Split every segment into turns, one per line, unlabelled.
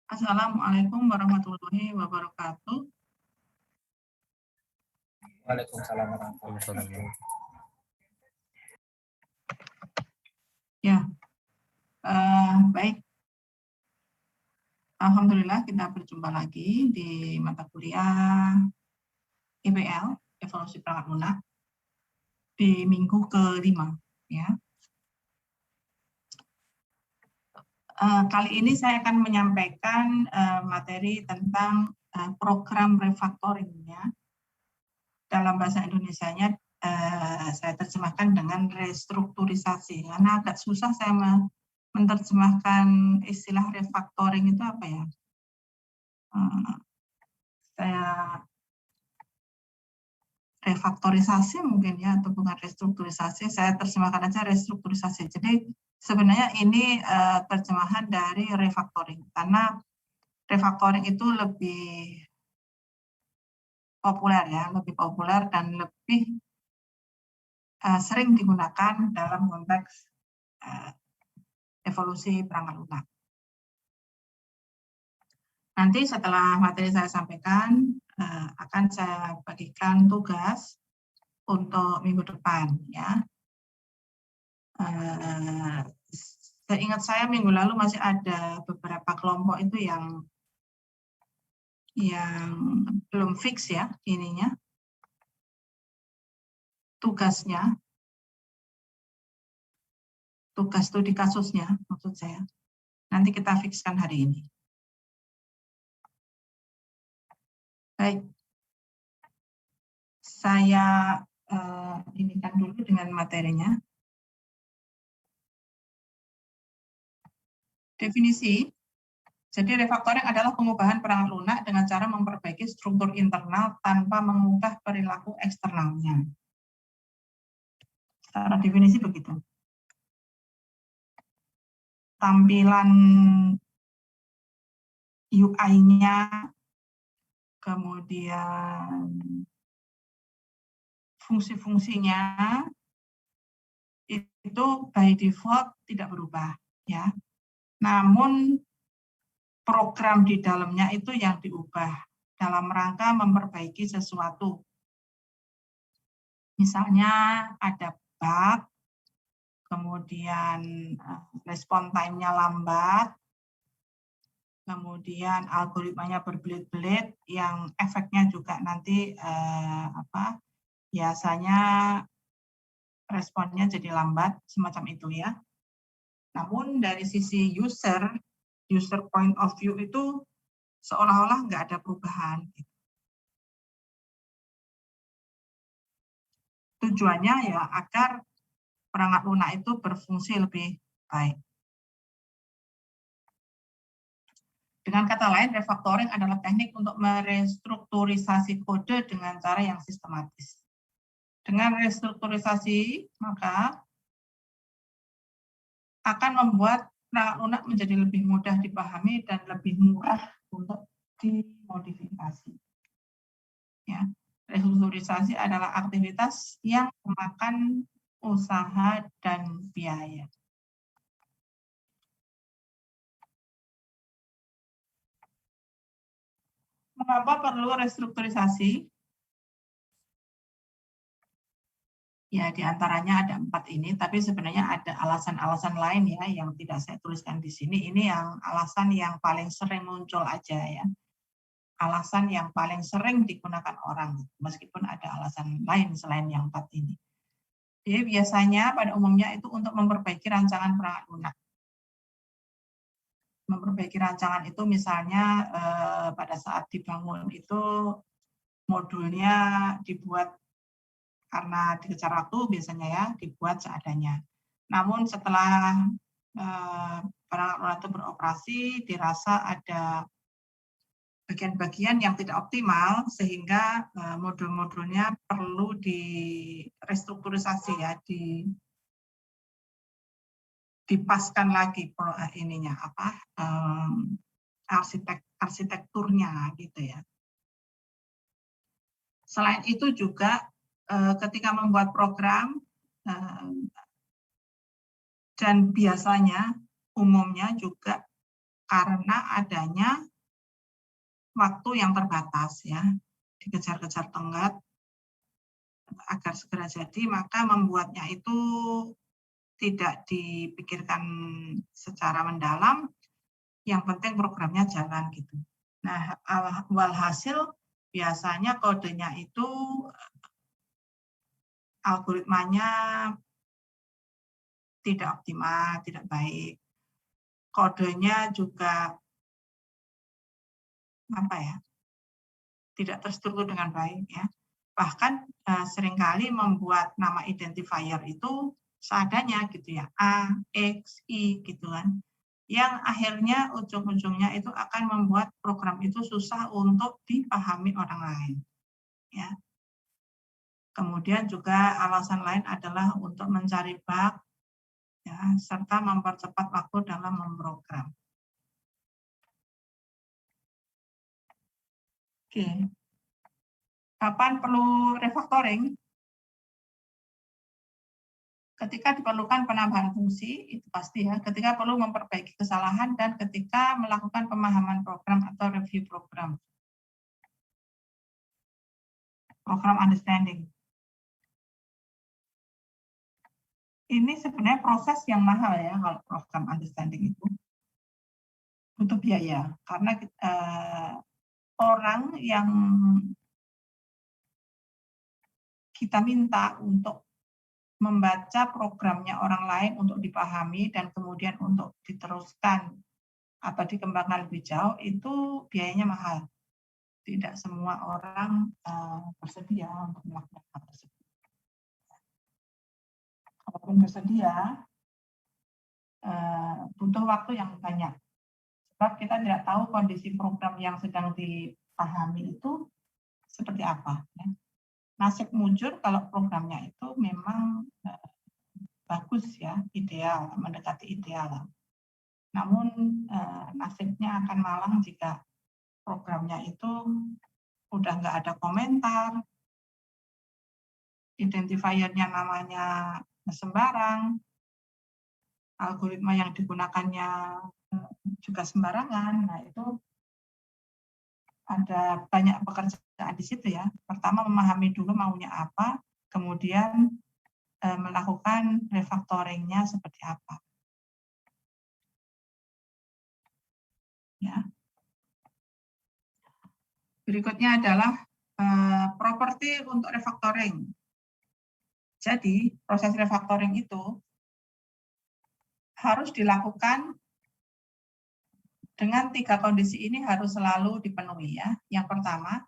Assalamualaikum warahmatullahi wabarakatuh.
Waalaikumsalam warahmatullahi wabarakatuh.
Ya, baik. Alhamdulillah kita berjumpa lagi di mata kuliah IPL, Evolusi Perangkat Lunak, di minggu ke-5. Ya. Kali ini saya akan menyampaikan materi tentang program refactoring. Ya. Dalam bahasa Indonesianya saya terjemahkan dengan restrukturisasi, karena agak susah saya menerjemahkan istilah refactoring itu apa ya. Saya refaktorisasi mungkin ya, atau bukan restrukturisasi, saya terjemahkan aja restrukturisasi. Jadi sebenarnya ini terjemahan dari refactoring, karena refactoring itu lebih populer ya, lebih populer dan lebih sering digunakan dalam konteks evolusi perangkat lunak. Nanti setelah materi saya sampaikan, akan saya bagikan tugas untuk minggu depan ya. Seingat saya minggu lalu masih ada beberapa kelompok itu yang belum fix ya ininya tugasnya, tugas studi kasusnya maksud saya. Nanti kita fixkan hari ini. Baik, saya inikan dulu dengan materinya. Definisi. Jadi refactoring adalah pengubahan perangkat lunak dengan cara memperbaiki struktur internal tanpa mengubah perilaku eksternalnya. Secara definisi begitu. Tampilan UI-nya, kemudian fungsi-fungsinya itu by default tidak berubah ya. Namun program di dalamnya itu yang diubah dalam rangka memperbaiki sesuatu. Misalnya ada bug, kemudian respon time-nya lambat, kemudian algoritmanya berbelit-belit yang efeknya juga nanti biasanya responnya jadi lambat, semacam itu ya. Namun dari sisi user point of view itu seolah-olah nggak ada perubahan. Tujuannya ya agar perangkat lunak itu berfungsi lebih baik. Dengan kata lain, refactoring adalah teknik untuk merestrukturisasi kode dengan cara yang sistematis. Dengan restrukturisasi, maka akan membuat perangkat lunak menjadi lebih mudah dipahami dan lebih murah untuk dimodifikasi. Ya, restrukturisasi adalah aktivitas yang memakan usaha dan biaya. Mengapa perlu restrukturisasi? Ya, diantaranya ada 4 ini, tapi sebenarnya ada alasan-alasan lain ya yang tidak saya tuliskan di sini. Ini yang alasan yang paling sering muncul aja ya. Alasan yang paling sering digunakan orang, meskipun ada alasan lain selain yang 4 ini. Jadi biasanya pada umumnya itu untuk memperbaiki rancangan perangkat lunak. Memperbaiki rancangan itu misalnya pada saat dibangun itu modulnya dibuat karena dikejar waktu biasanya ya dibuat seadanya. Namun setelah perangkat lunak itu beroperasi dirasa ada bagian-bagian yang tidak optimal sehingga modul-modulnya perlu direstrukturisasi ya, dipaskan lagi ininya arsitekturnya gitu ya. Selain itu juga ketika membuat program dan biasanya umumnya juga karena adanya waktu yang terbatas ya, dikejar-kejar tenggat agar segera jadi, maka membuatnya itu tidak dipikirkan secara mendalam, yang penting programnya jalan gitu. Nah, walhasil biasanya kodenya itu algoritmanya tidak optimal, tidak baik. Kodenya juga tidak terstruktur dengan baik ya. Bahkan seringkali membuat nama identifier itu seadanya gitu ya, A, X, I gitu kan. Yang akhirnya ujung-ujungnya itu akan membuat program itu susah untuk dipahami orang lain. Ya. Kemudian juga alasan lain adalah untuk mencari bug ya, serta mempercepat waktu dalam memprogram. Oke. Kapan perlu refactoring? Ketika diperlukan penambahan fungsi, itu pasti ya, ketika perlu memperbaiki kesalahan, dan ketika melakukan pemahaman program atau review program. Program understanding. Ini sebenarnya proses yang mahal ya, kalau program understanding itu. Butuh biaya, karena orang yang kita minta untuk membaca programnya orang lain untuk dipahami dan kemudian untuk diteruskan atau dikembangkan lebih jauh, itu biayanya mahal. Tidak semua orang bersedia untuk melakukan hal tersebut. Kalaupun bersedia, butuh waktu yang banyak. Sebab kita tidak tahu kondisi program yang sedang dipahami itu seperti apa. Ya. Nasib mujur kalau programnya itu memang bagus ya, ideal, mendekati ideal. Namun nasibnya akan malang jika programnya itu udah nggak ada komentar, identifiernya namanya sembarang, algoritma yang digunakannya juga sembarangan. Nah, itu ada banyak pekerjaan di situ ya. Pertama memahami dulu maunya apa, kemudian melakukan refactoringnya seperti apa. Ya. Berikutnya adalah properti untuk refactoring. Jadi proses refactoring itu harus dilakukan dengan 3 kondisi ini harus selalu dipenuhi ya. Yang pertama,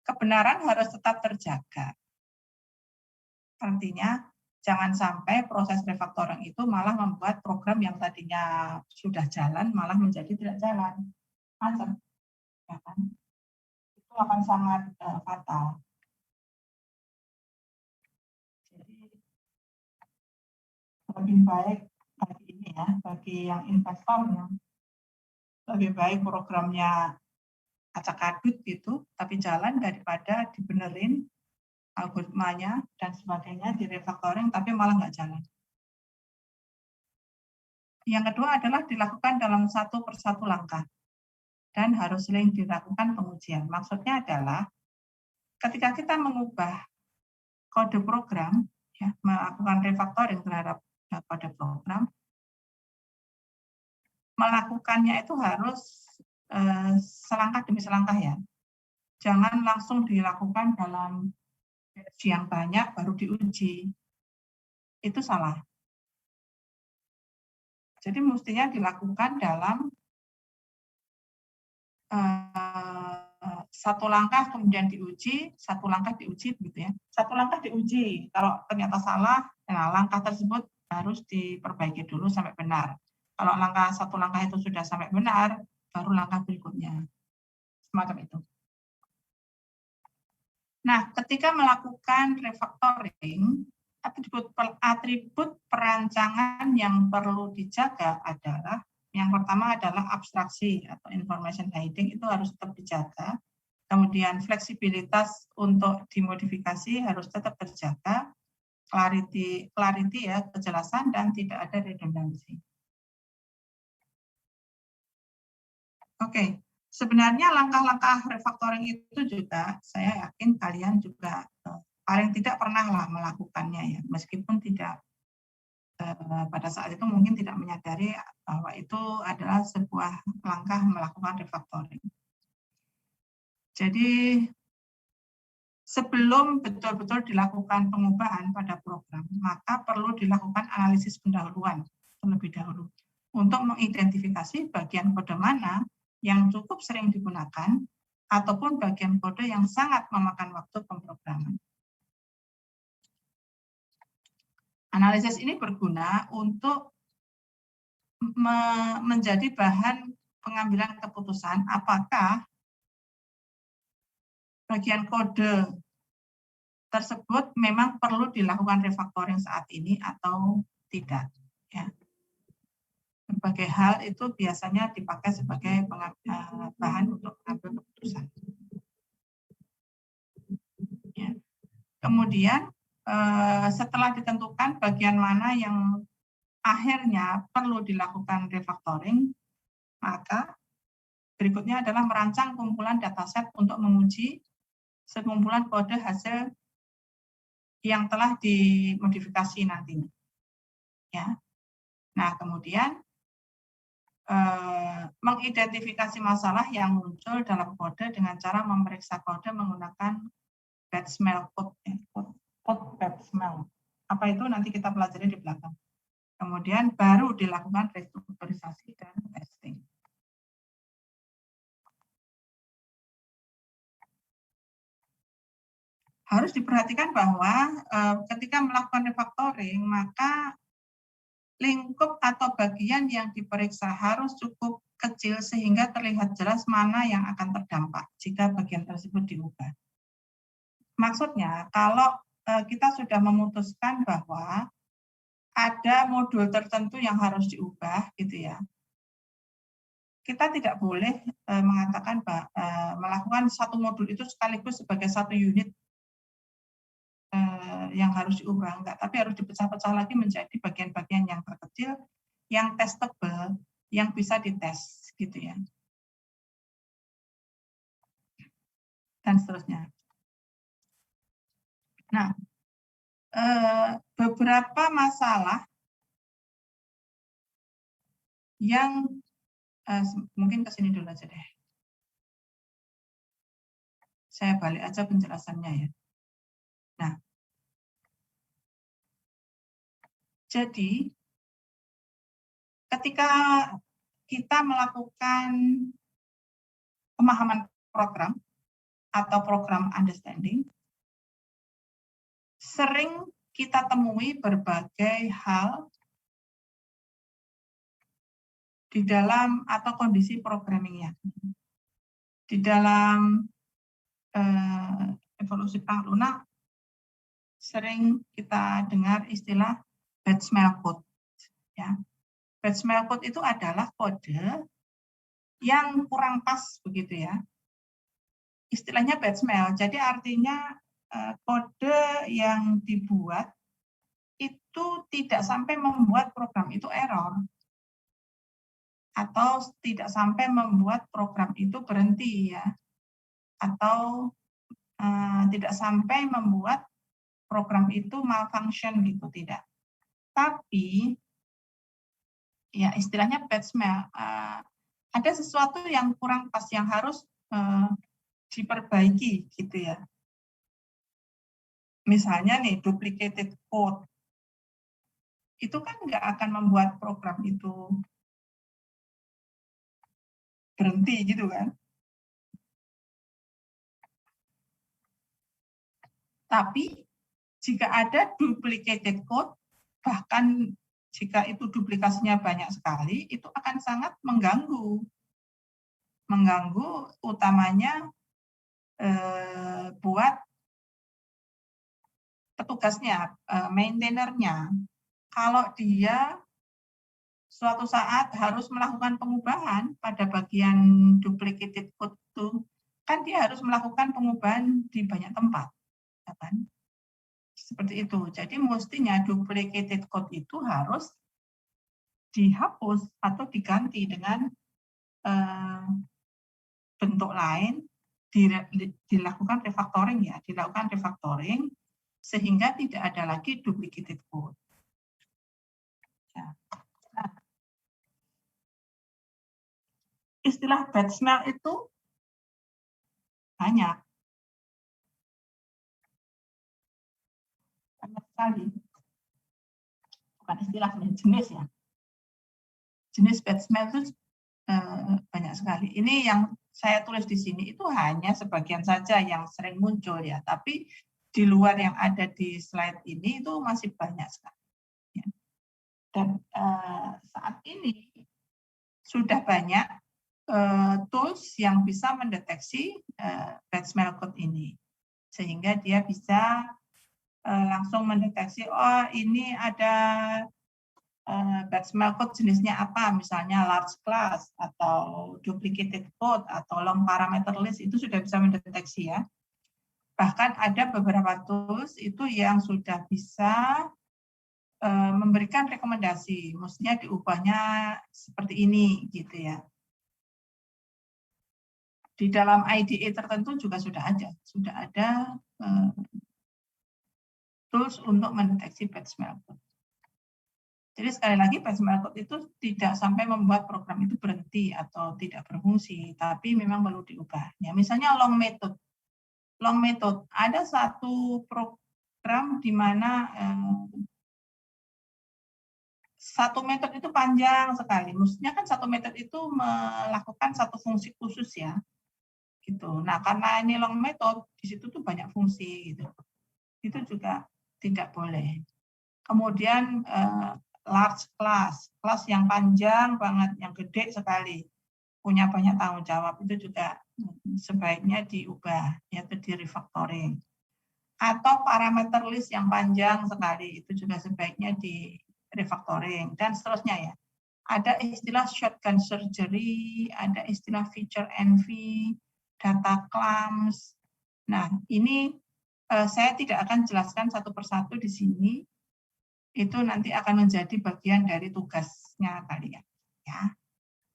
kebenaran harus tetap terjaga. Artinya, jangan sampai proses refactoring itu malah membuat program yang tadinya sudah jalan malah menjadi tidak jalan. Macet. Ya kan? Itu akan sangat fatal. Jadi, lebih baik bagi ini ya, bagi yang investornya, lebih baik programnya acak-adut gitu, tapi jalan daripada dibenerin algoritmanya dan sebagainya di refactoring tapi malah nggak jalan. Yang kedua adalah dilakukan dalam 1 per 1 langkah dan harus sering dilakukan pengujian. Maksudnya adalah ketika kita mengubah kode program, ya, melakukan refactoring terhadap kode program, melakukannya itu harus selangkah demi selangkah ya. Jangan langsung dilakukan dalam versi yang banyak baru diuji. Itu salah. Jadi mestinya dilakukan dalam 1 langkah kemudian diuji, 1 langkah diuji begitu ya. 1 langkah diuji. Kalau ternyata salah, nah langkah tersebut harus diperbaiki dulu sampai benar. Kalau 1 langkah itu sudah sampai benar, baru langkah berikutnya. Semacam itu. Nah, ketika melakukan refactoring, atribut perancangan yang perlu dijaga adalah yang pertama adalah abstraksi atau information hiding itu harus tetap dijaga. Kemudian fleksibilitas untuk dimodifikasi harus tetap terjaga. Clarity ya, kejelasan dan tidak ada redundansi. Oke, sebenarnya langkah-langkah refactoring itu juga saya yakin kalian juga paling tidak pernahlah melakukannya ya, meskipun tidak pada saat itu mungkin tidak menyadari bahwa itu adalah sebuah langkah melakukan refactoring. Jadi sebelum betul-betul dilakukan pengubahan pada program, maka perlu dilakukan analisis pendahuluan terlebih dahulu untuk mengidentifikasi bagian kode mana yang cukup sering digunakan ataupun bagian kode yang sangat memakan waktu pemrograman. Analisis ini berguna untuk menjadi bahan pengambilan keputusan apakah bagian kode tersebut memang perlu dilakukan refactoring saat ini atau tidak. Ya. Berbagai hal itu biasanya dipakai sebagai bahan untuk mengambil keputusan. Ya. Kemudian setelah ditentukan bagian mana yang akhirnya perlu dilakukan refactoring, maka berikutnya adalah merancang kumpulan dataset untuk menguji sekumpulan kode hasil yang telah dimodifikasi nantinya. Ya. Nah, kemudian mengidentifikasi masalah yang muncul dalam kode dengan cara memeriksa kode menggunakan bad smell code, code bad smell. Apa itu nanti kita pelajari di belakang. Kemudian baru dilakukan restrukturisasi dan testing. Harus diperhatikan bahwa ketika melakukan refactoring, maka lingkup atau bagian yang diperiksa harus cukup kecil sehingga terlihat jelas mana yang akan terdampak jika bagian tersebut diubah. Maksudnya, kalau kita sudah memutuskan bahwa ada modul tertentu yang harus diubah, gitu ya, kita tidak boleh mengatakan melakukan satu modul itu sekaligus sebagai satu unit yang harus diubah, enggak, tapi harus dipecah-pecah lagi menjadi bagian-bagian yang terkecil, yang testable, yang bisa dites, gitu ya, dan seterusnya. Nah, beberapa masalah yang mungkin ke sini dulu aja deh. Saya balik aja penjelasannya ya. Nah, jadi ketika kita melakukan pemahaman program atau program understanding, sering kita temui berbagai hal di dalam atau kondisi programmingnya. Di dalam evolusi perang lunak sering kita dengar istilah bad smell code. Ya. Bad smell code itu adalah kode yang kurang pas begitu ya. Istilahnya bad smell. Jadi artinya kode yang dibuat itu tidak sampai membuat program itu error atau tidak sampai membuat program itu berhenti ya, atau tidak sampai membuat program itu malfunction gitu, tidak. Tapi ya istilahnya bad smell, ada sesuatu yang kurang pas yang harus diperbaiki gitu ya. Misalnya nih duplicated code, itu kan nggak akan membuat program itu berhenti gitu kan. Tapi jika ada duplicated code, bahkan jika itu duplikasinya banyak sekali, itu akan sangat mengganggu. Mengganggu utamanya buat petugasnya, maintainernya. Kalau dia suatu saat harus melakukan pengubahan pada bagian duplicated code itu, kan dia harus melakukan pengubahan di banyak tempat, kan? Seperti itu. Jadi mestinya duplicated code itu harus dihapus atau diganti dengan bentuk lain dilakukan refactoring sehingga tidak ada lagi duplicated code. Ya. Nah, istilah bad smell itu banyak sekali. Bukan istilah, jenis ya. Jenis bad smell itu banyak sekali. Ini yang saya tulis di sini itu hanya sebagian saja yang sering muncul ya, tapi di luar yang ada di slide ini itu masih banyak sekali. Ya. Dan saat ini sudah banyak tools yang bisa mendeteksi bad smell code ini, sehingga dia bisa langsung mendeteksi, oh ini ada bad smell code jenisnya apa, misalnya large class atau duplicated code atau long parameter list, itu sudah bisa mendeteksi ya. Bahkan ada beberapa tools itu yang sudah bisa memberikan rekomendasi, mestinya diubahnya seperti ini gitu ya. Di dalam IDE tertentu juga sudah ada tools untuk mendeteksi bad smell code. Jadi sekali lagi bad smell code itu tidak sampai membuat program itu berhenti atau tidak berfungsi, tapi memang perlu diubah. Ya, misalnya long method. Long method, ada satu program di mana satu metode itu panjang sekali. Maksudnya kan satu metode itu melakukan satu fungsi khusus ya. Gitu. Nah, karena ini long method, di situ tuh banyak fungsi gitu. Itu juga tidak boleh. Kemudian large class, kelas yang panjang banget, yang gede sekali, punya banyak tanggung jawab, itu juga sebaiknya diubah, yaitu di refactoring. Atau parameter list yang panjang sekali, itu juga sebaiknya di refactoring, dan seterusnya ya. Ada istilah shotgun surgery, ada istilah feature envy, data clumps. Nah, ini saya tidak akan jelaskan satu persatu di sini. Itu nanti akan menjadi bagian dari tugasnya kalian. Ya,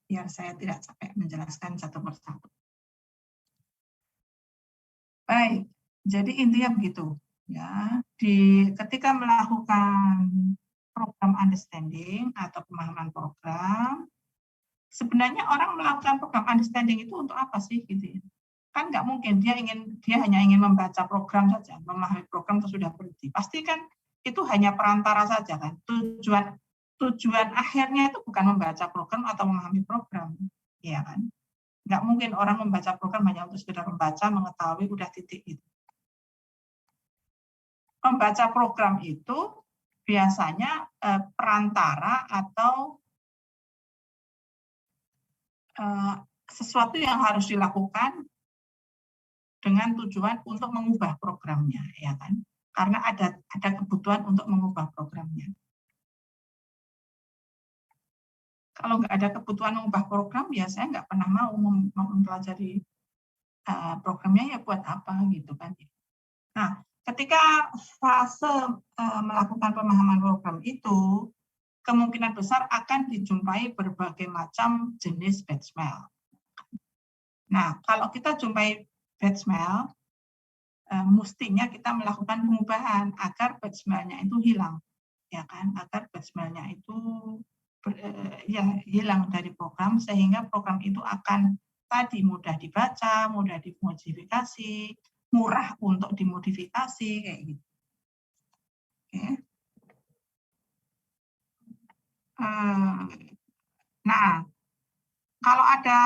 biar saya tidak capek menjelaskan satu persatu. Baik, jadi intinya begitu. Ya, ketika melakukan program understanding atau pemahaman program, sebenarnya orang melakukan program understanding itu untuk apa sih gitu ya? Kan nggak mungkin dia hanya ingin membaca program saja, memahami program terus sudah berhenti. Pasti kan itu hanya perantara saja kan. Tujuan akhirnya itu bukan membaca program atau memahami program, ya kan? Nggak mungkin orang membaca program hanya untuk sekedar membaca, mengetahui, udah titik itu. Membaca program itu biasanya perantara atau sesuatu yang harus dilakukan dengan tujuan untuk mengubah programnya, ya kan? Karena ada kebutuhan untuk mengubah programnya. Kalau nggak ada kebutuhan mengubah program, ya saya nggak pernah mau mempelajari programnya, ya buat apa gitu kan? Nah, ketika fase melakukan pemahaman program itu, kemungkinan besar akan dijumpai berbagai macam jenis bad smell. Nah, kalau kita jumpai bad smell, mestinya kita melakukan pengubahan agar bad smell-nya itu hilang, ya kan? Agar bad smell-nya itu hilang dari program, sehingga program itu akan tadi mudah dibaca, mudah dimodifikasi, murah untuk dimodifikasi kayak gitu. Oke. Nah, kalau ada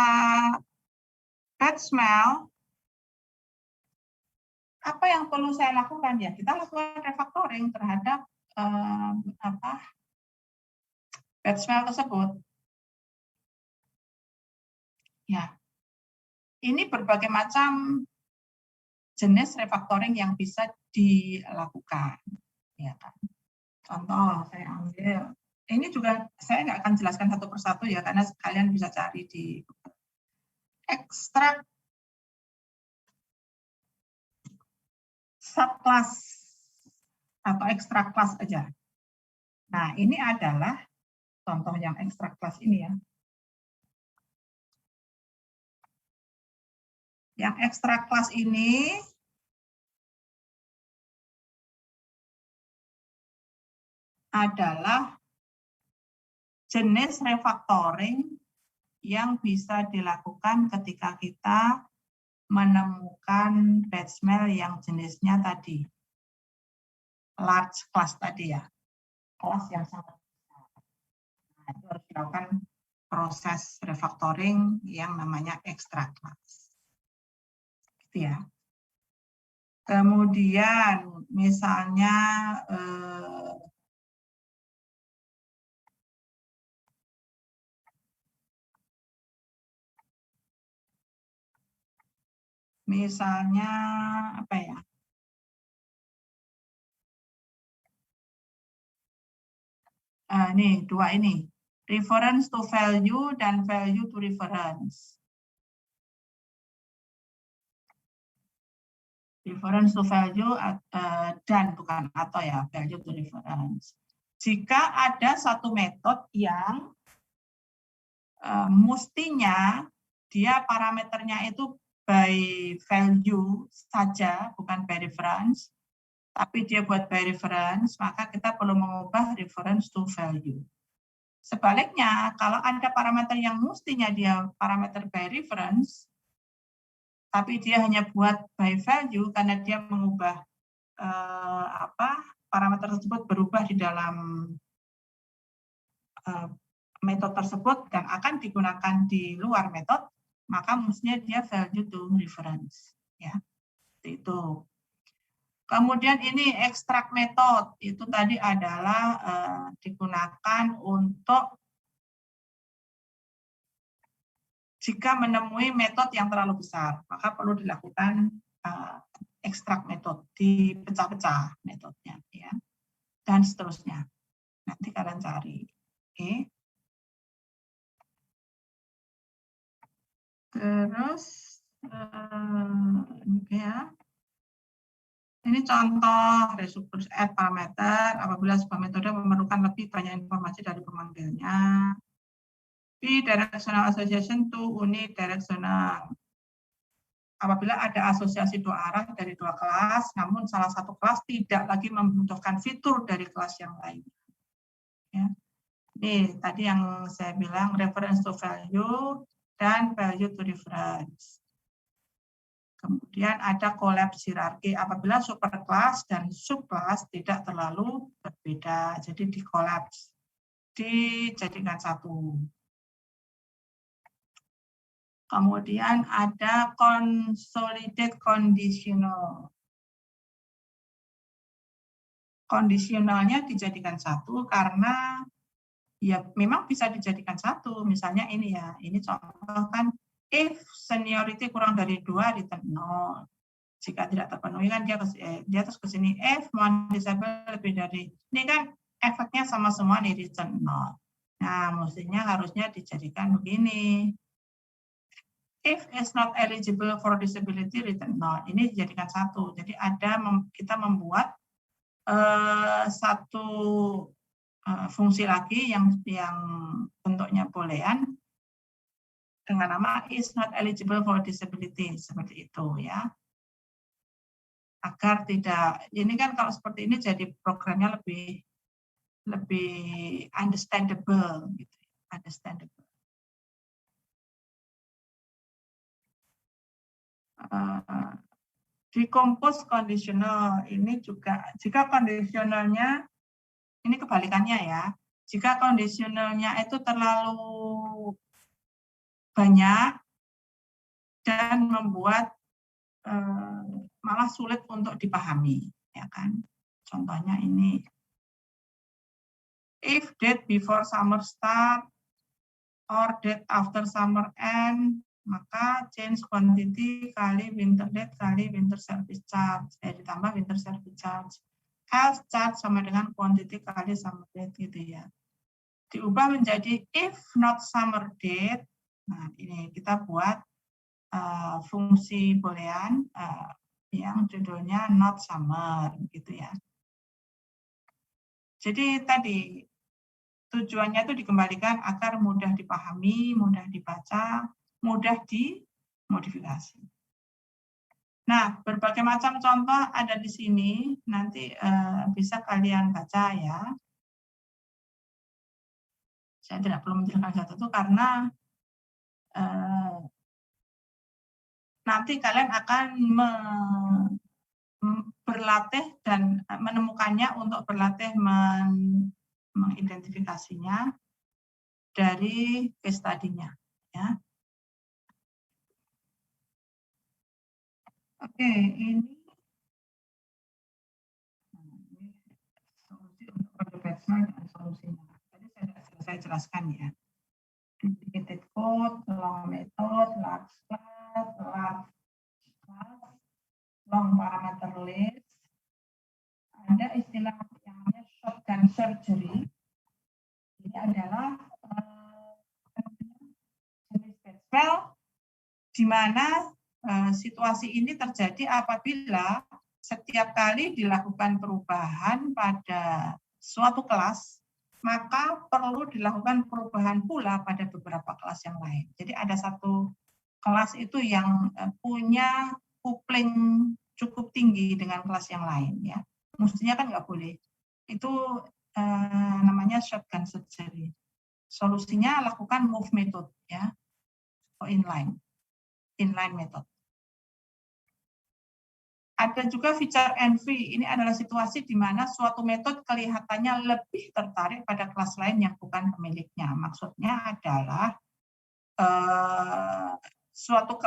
bad smell, apa yang perlu saya lakukan ya? Kita lakukan refactoring terhadap bad smell tersebut. Ya, ini berbagai macam jenis refactoring yang bisa dilakukan. Ya kan? Contoh saya ambil, ini juga saya nggak akan jelaskan satu persatu ya, karena kalian bisa cari di ekstrak subclass atau ekstrak kelas aja. Nah, ini adalah contoh yang ekstrak kelas ini ya. Yang extra class ini adalah jenis refactoring yang bisa dilakukan ketika kita menemukan batch mail yang jenisnya tadi large class tadi ya, kelas yang sangat besar. Nah, itu harus dilakukan proses refactoring yang namanya extra class. Gitu ya. Kemudian misalnya apa ya? Nih, dua ini. Reference to value dan value to reference. Reference to value dan bukan atau ya, value to reference. Jika ada satu metode yang mestinya dia parameternya itu by value saja, bukan by reference, tapi dia buat by reference, maka kita perlu mengubah reference to value. Sebaliknya, kalau ada parameter yang mestinya dia parameter by reference, tapi dia hanya buat by value karena dia mengubah parameter tersebut berubah di dalam metode tersebut dan akan digunakan di luar metode, maka mestinya dia value to reference. Ya, itu. Kemudian ini extract method, itu tadi adalah digunakan untuk jika menemui metode yang terlalu besar, maka perlu dilakukan extract method, dipecah-pecah metodenya, ya, dan seterusnya. Nanti kalian cari. Oke. Terus, ya. Ini contoh resource add parameter apabila sebuah metode memerlukan lebih banyak informasi dari pemanggilnya. Bidirectional association to unidirectional. Apabila ada asosiasi dua arah dari dua kelas, namun salah satu kelas tidak lagi membutuhkan fitur dari kelas yang lain. Ya. Ini tadi yang saya bilang reference to value dan value to reference. Kemudian ada collapse hierarki apabila superclass dan subclass tidak terlalu berbeda, jadi di-collapse, dijadikan satu. Kemudian ada consolidate conditional. Kondisionalnya dijadikan satu karena ya memang bisa dijadikan satu. Misalnya ini ya, ini contoh kan if seniority kurang dari 2 return 0. Jika tidak terpenuhi kan dia terus ke sini if non disable lebih dari, ini kan efeknya sama semua nih return 0. Nah, mestinya harusnya dijadikan begini. If is not eligible for disability return 0. Ini dijadikan satu. Jadi kita membuat satu fungsi lagi yang bentuknya boolean dengan nama is not eligible for disability, seperti itu ya. Agar tidak, ini kan kalau seperti ini jadi programnya lebih understandable gitu, understandable. Decompose conditional ini juga jika conditionalnya ini kebalikannya ya. Jika conditionalnya itu terlalu banyak dan membuat malah sulit untuk dipahami, ya kan? Contohnya ini, if date before summer start or date after summer end, maka change quantity kali winter date kali winter service charge, ditambah winter service charge. Health charge sama dengan quantity kali summer date gitu ya. Diubah menjadi if not summer date. Nah, ini kita buat fungsi boolean yang judulnya not summer gitu ya. Jadi tadi tujuannya itu dikembalikan agar mudah dipahami, mudah dibaca, mudah dimodifikasi. Nah, berbagai macam contoh ada di sini, nanti bisa kalian baca ya. Saya tidak perlu menjelaskan satu itu karena nanti kalian akan berlatih dan menemukannya untuk berlatih mengidentifikasinya dari case study-nya. Ya. Oke, ini solusi untuk kode baseline dan solusinya. Tadi saya jelaskan ya. Duplicated code, long method, large class, long parameter list. Ada istilah yang namanya shotgun surgery. Ini adalah jenis batch di mana situasi ini terjadi apabila setiap kali dilakukan perubahan pada suatu kelas, maka perlu dilakukan perubahan pula pada beberapa kelas yang lain. Jadi ada satu kelas itu yang punya coupling cukup tinggi dengan kelas yang lain, ya. Mestinya kan nggak boleh. Itu namanya shotgun surgery. Solusinya lakukan move method, ya, atau inline method. Ada juga feature envy. Ini adalah situasi di mana suatu metode kelihatannya lebih tertarik pada kelas lain yang bukan pemiliknya. Maksudnya adalah suatu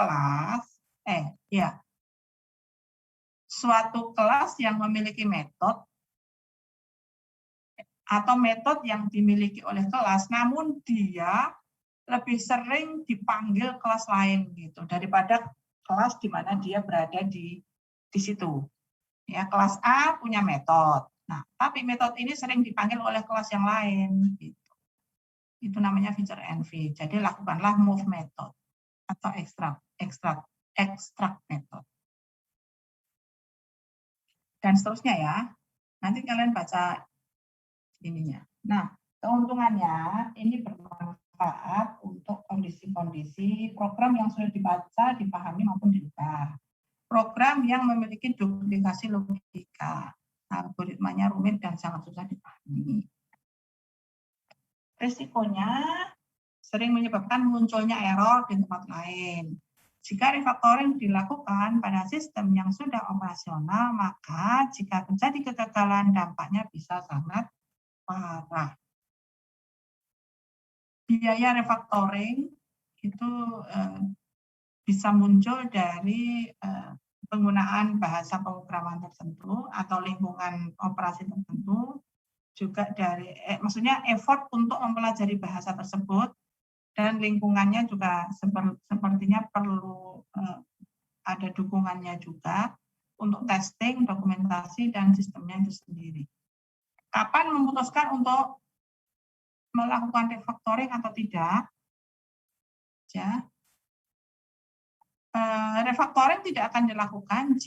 kelas yang memiliki metode atau metode yang dimiliki oleh kelas, namun dia lebih sering dipanggil kelas lain gitu daripada kelas di mana dia berada di situ. Ya, kelas A punya metode. Nah, tapi metode ini sering dipanggil oleh kelas yang lain gitu. Itu namanya feature envy. Jadi lakukanlah move method atau extract method. Dan seterusnya ya. Nanti kalian baca ininya. Nah, keuntungannya ini bermanfaat untuk kondisi-kondisi program yang sudah dibaca, dipahami maupun diubah. Program yang memiliki duplikasi logika, algoritmanya rumit dan sangat susah dipahami. Risikonya sering menyebabkan munculnya error di tempat lain. Jika refactoring dilakukan pada sistem yang sudah operasional, maka jika terjadi kegagalan, dampaknya bisa sangat parah. Biaya refactoring itu bisa muncul dari penggunaan bahasa pemrograman tertentu atau lingkungan operasi tertentu, juga dari maksudnya effort untuk mempelajari bahasa tersebut, dan lingkungannya juga sepertinya perlu ada dukungannya juga untuk testing, dokumentasi, dan sistemnya itu sendiri. Kapan memutuskan untuk melakukan refactoring atau tidak? Ya. Refactoring tidak akan dilakukan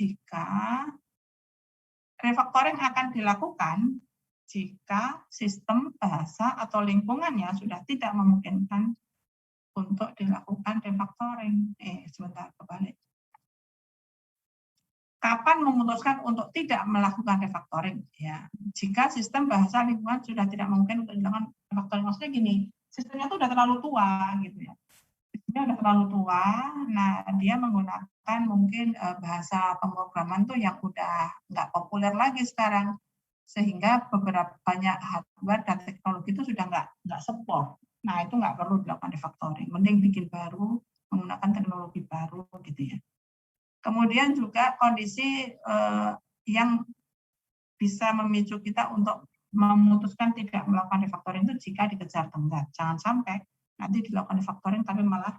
jika sistem, bahasa, atau lingkungannya sudah tidak memungkinkan untuk dilakukan refactoring. Sebentar, kebalik. Kapan memutuskan untuk tidak melakukan refactoring? Ya, jika sistem, bahasa, lingkungan sudah tidak mungkin untuk dilakukan refactoring. Maksudnya gini, sistemnya itu sudah terlalu tua, gitu ya. Sistemnya sudah terlalu tua, nah dia menggunakan mungkin bahasa pemrograman tuh yang udah nggak populer lagi sekarang, sehingga beberapa banyak hardware dan teknologi itu sudah nggak support. Nah, itu nggak perlu dilakukan refactoring, mending bikin baru, menggunakan teknologi baru gitu ya. Kemudian juga kondisi yang bisa memicu kita untuk memutuskan tidak melakukan refactoring itu jika dikejar tenggat. Jangan sampai nanti dilakukan refactoring tapi malah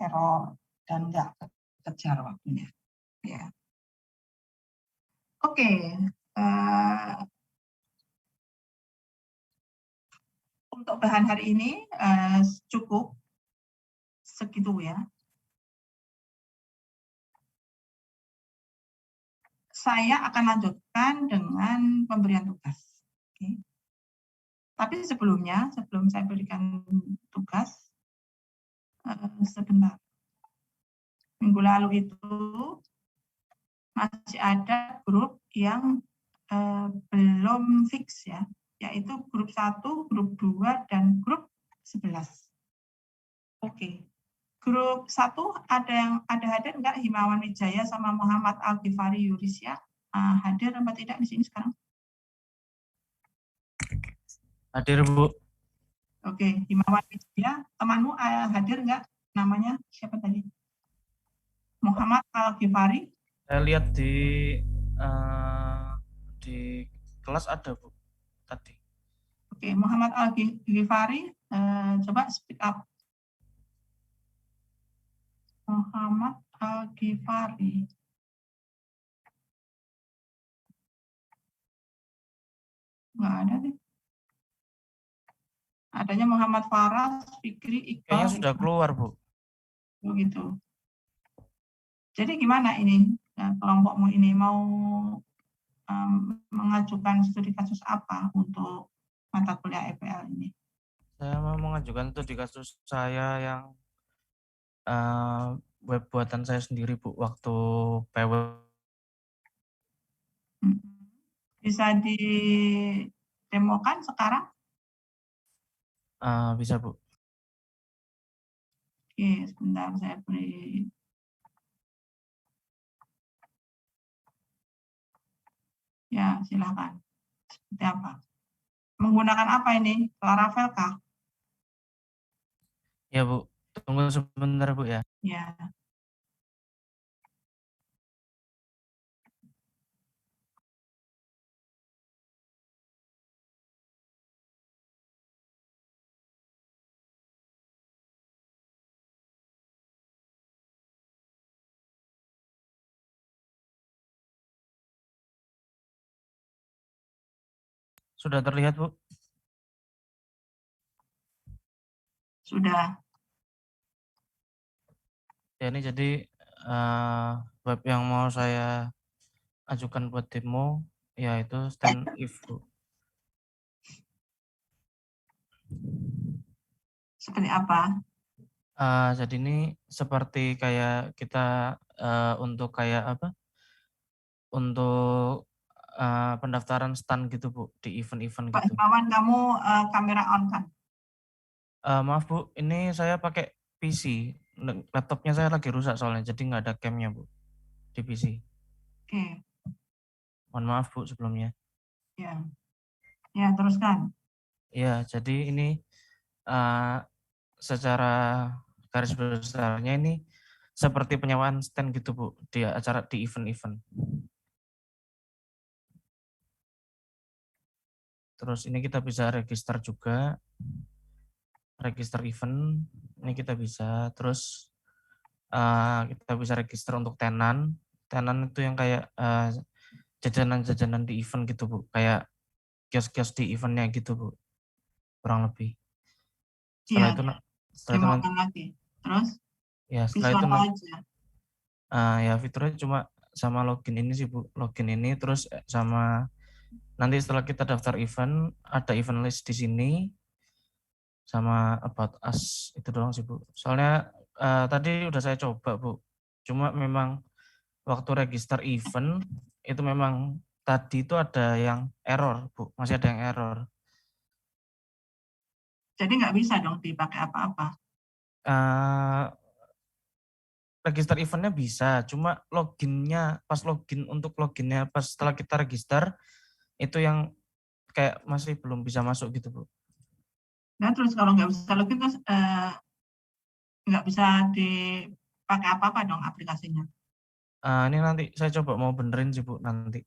error dan nggak kejar waktunya. Ya. Oke. Untuk bahan hari ini cukup segitu ya. Saya akan lanjutkan dengan pemberian tugas. Oke. Tapi sebelum saya berikan tugas, sebentar. Minggu lalu itu masih ada grup yang belum fix ya, yaitu grup 1, grup 2, dan grup 11. Oke. Grup 1 ada hadir enggak Himawan Wijaya sama Muhammad Al-Ghifari Yurisya? Hadir apa tidak di sini sekarang?
Hadir, Bu.
Oke, Himawan Wijaya, temanmu hadir enggak? Namanya siapa tadi? Muhammad Al-Ghifari?
Saya lihat di kelas ada, Bu, tadi.
Oke, Muhammad Al-Ghifari, coba speak up. Muhammad Al-Ghifari. Enggak ada deh. Adanya Muhammad Faras, Fikri,
Kayaknya
Iqbal.
sudah keluar, Bu.
Begitu. Jadi gimana ini kelompokmu ini mau mengajukan studi kasus apa untuk mata kuliah EPL ini?
Saya mau mengajukan studi kasus saya yang web buatan saya sendiri, Bu, waktu PW.
Bisa didemokan sekarang?
Bisa, Bu.
Oke, sebentar saya beri. Ya, silakan. Seperti apa? Menggunakan apa ini? Laravel kah?
Ya, Bu. Tunggu sebentar, Bu, ya.
Ya.
Sudah terlihat, Bu?
Sudah.
Ya, ini jadi web yang mau saya ajukan buat demo, yaitu stand if, Bu.
Seperti apa?
Jadi ini seperti kayak kita untuk kayak apa? Untuk pendaftaran stand gitu, Bu, di event-event
Pak
gitu.
Himawan, kamu kamera on kan?
Maaf, Bu, ini saya pakai PC. Laptopnya saya lagi rusak soalnya, jadi nggak ada cam-nya, Bu, di PC.
Oke.
Mohon maaf, Bu, sebelumnya.
Ya. Ya, teruskan.
Ya, jadi ini secara garis besarnya ini seperti penyewaan stand gitu, Bu, di acara di event-event. Terus ini kita bisa register juga, register event, ini kita bisa. Terus kita bisa register untuk tenan. Tenan itu yang kayak jajanan-jajanan di event gitu, Bu, kayak kios-kios di eventnya gitu, Bu, kurang lebih. Setelah
Iya,
itu,
demokan lagi. Terus
ya setelah
visual
itu
aja.
ya fiturnya cuma sama login ini sih, Bu, login ini terus sama nanti setelah kita daftar event ada event list di sini sama about us, itu doang sih, Bu. Soalnya tadi udah saya coba, Bu, cuma memang waktu register event itu memang tadi itu ada yang error, Bu, masih ada yang error.
Jadi nggak bisa dong dipakai apa-apa.
Register eventnya bisa, cuma loginnya pas login untuk loginnya pas setelah kita register itu yang kayak masih belum bisa masuk gitu, Bu.
Nah, terus kalau nggak bisa login, terus nggak bisa dipakai apa-apa dong aplikasinya.
Ini nanti saya coba mau benerin sih, Bu, nanti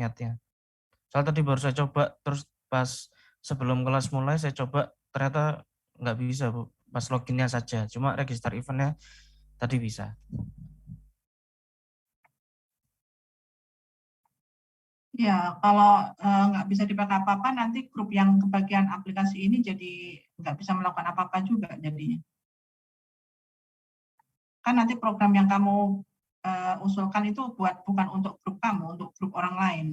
niatnya. Soal tadi baru saya coba, terus pas sebelum kelas mulai saya coba ternyata nggak bisa, Bu. Pas loginnya saja, cuma register eventnya tadi bisa.
Ya, kalau nggak bisa dipakai apa-apa, nanti grup yang kebagian aplikasi ini jadi nggak bisa melakukan apa-apa juga jadinya. Kan nanti program yang kamu usulkan itu bukan untuk grup kamu, untuk grup orang lain.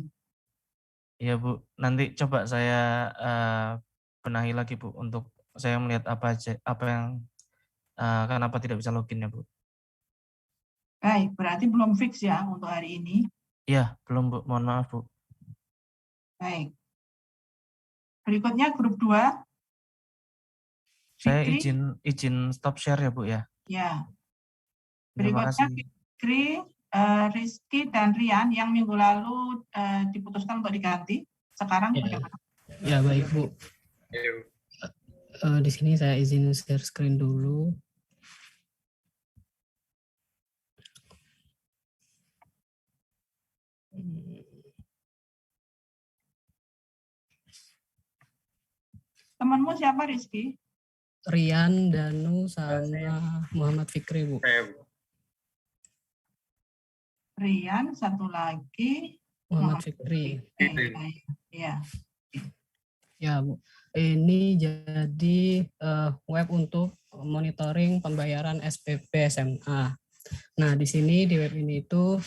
Iya, Bu, nanti coba saya benahi lagi, Bu, untuk saya melihat apa aja, apa yang kenapa tidak bisa login ya, Bu.
Baik, berarti belum fix ya untuk hari ini.
Iya, belum Bu, mohon maaf Bu.
Baik. Berikutnya grup 2.
Saya
Fikri.
izin stop share ya Bu ya.
Ya.
Terima
Berikutnya
kasih.
Fikri, Rizky, dan Rian yang minggu lalu diputuskan untuk diganti. Sekarang bagaimana?
Ya baik Bu. Di sini saya izin share screen dulu.
Temanmu siapa, Rizky?
Rian, Danu, sama Muhammad Fikri Bu.
Rian, satu lagi
Muhammad Fikri.
Ya.
Ya Bu. Ini jadi web untuk monitoring pembayaran SPP SMA. Nah di sini di web ini itu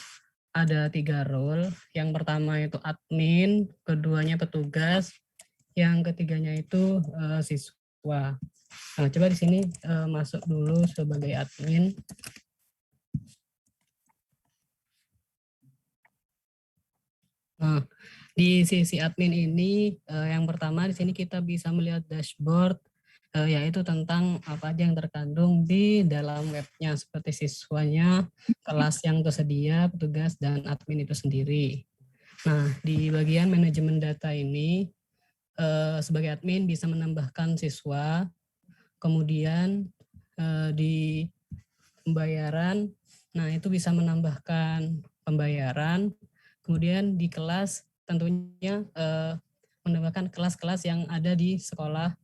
ada 3 role. Yang pertama itu admin, keduanya petugas, yang ketiganya itu siswa. Nah, coba di sini masuk dulu sebagai admin. Nah, di sisi admin ini yang pertama di sini kita bisa melihat dashboard yaitu tentang apa aja yang terkandung di dalam webnya seperti siswanya, kelas yang tersedia, petugas dan admin itu sendiri. Nah, di bagian manajemen data ini sebagai admin bisa menambahkan siswa, kemudian di pembayaran, nah itu bisa menambahkan pembayaran, kemudian di kelas tentunya menambahkan kelas-kelas yang ada di sekolah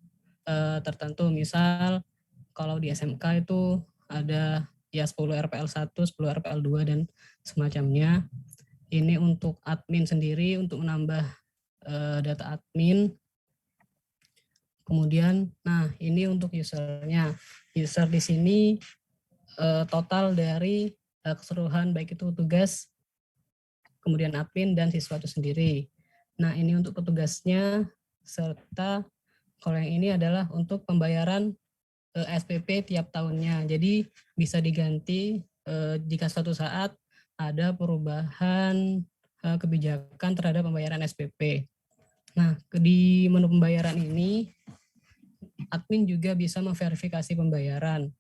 tertentu. Misal kalau di SMK itu ada ya 10 RPL 1, 10 RPL 2 dan semacamnya. Ini untuk admin sendiri untuk menambah data admin. Kemudian, nah ini untuk usernya. User di sini total dari keseluruhan baik itu tugas, kemudian admin dan siswa itu sendiri. Nah ini untuk petugasnya, serta kalau yang ini adalah untuk pembayaran SPP tiap tahunnya. Jadi bisa diganti jika suatu saat ada perubahan kebijakan terhadap pembayaran SPP. Nah di menu pembayaran ini admin juga bisa memverifikasi pembayaran.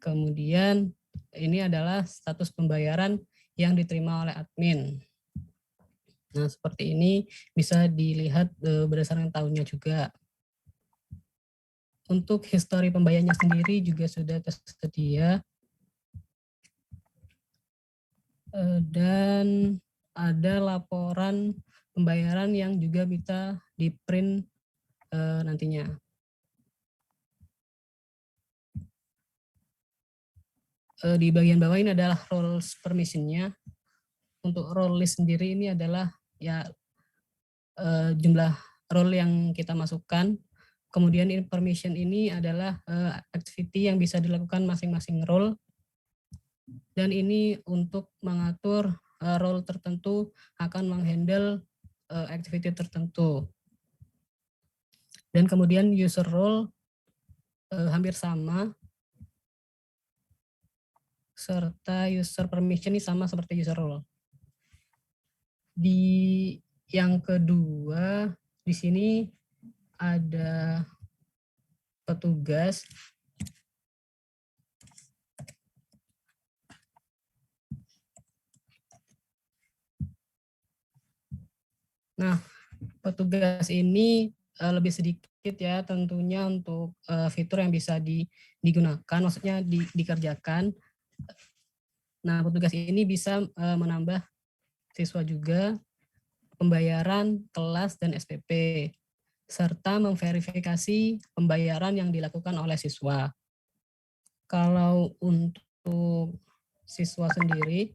Kemudian ini adalah status pembayaran yang diterima oleh admin. Nah, seperti ini bisa dilihat berdasarkan tahunnya juga. Untuk histori pembayarannya sendiri juga sudah tersedia. Dan ada laporan pembayaran yang juga bisa di-print nantinya. Di bagian bawah ini adalah roles permission-nya. Untuk role list sendiri ini adalah ya jumlah role yang kita masukkan. Kemudian permission ini adalah activity yang bisa dilakukan masing-masing role. Dan ini untuk mengatur role tertentu akan menghandle activity tertentu. Dan kemudian user role hampir sama, serta user permission ini sama seperti user role. Di yang kedua, di sini ada petugas. Nah, petugas ini lebih sedikit ya tentunya untuk fitur yang bisa digunakan, maksudnya dikerjakan. Nah, petugas ini bisa menambah siswa juga, pembayaran kelas dan SPP, serta memverifikasi pembayaran yang dilakukan oleh siswa. Kalau untuk siswa sendiri,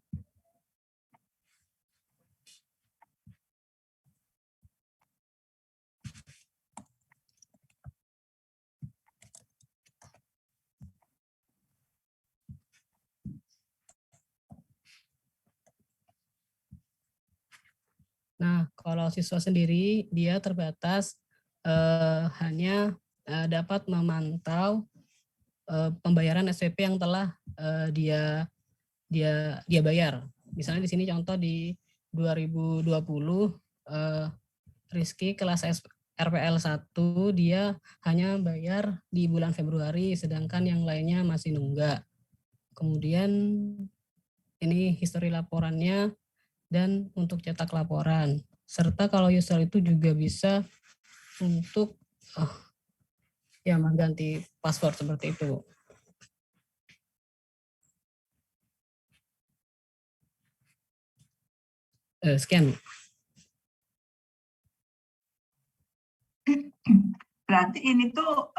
nah, kalau siswa sendiri dia terbatas hanya dapat memantau pembayaran SPP yang telah dia dia bayar. Misalnya di sini contoh di 2020 Rizky kelas RPL 1 dia hanya bayar di bulan Februari, sedangkan yang lainnya masih nunggak. Kemudian ini histori laporannya dan untuk cetak laporan. Serta kalau user itu juga bisa untuk ya mengganti password seperti itu. Sekian.
Berarti ini tuh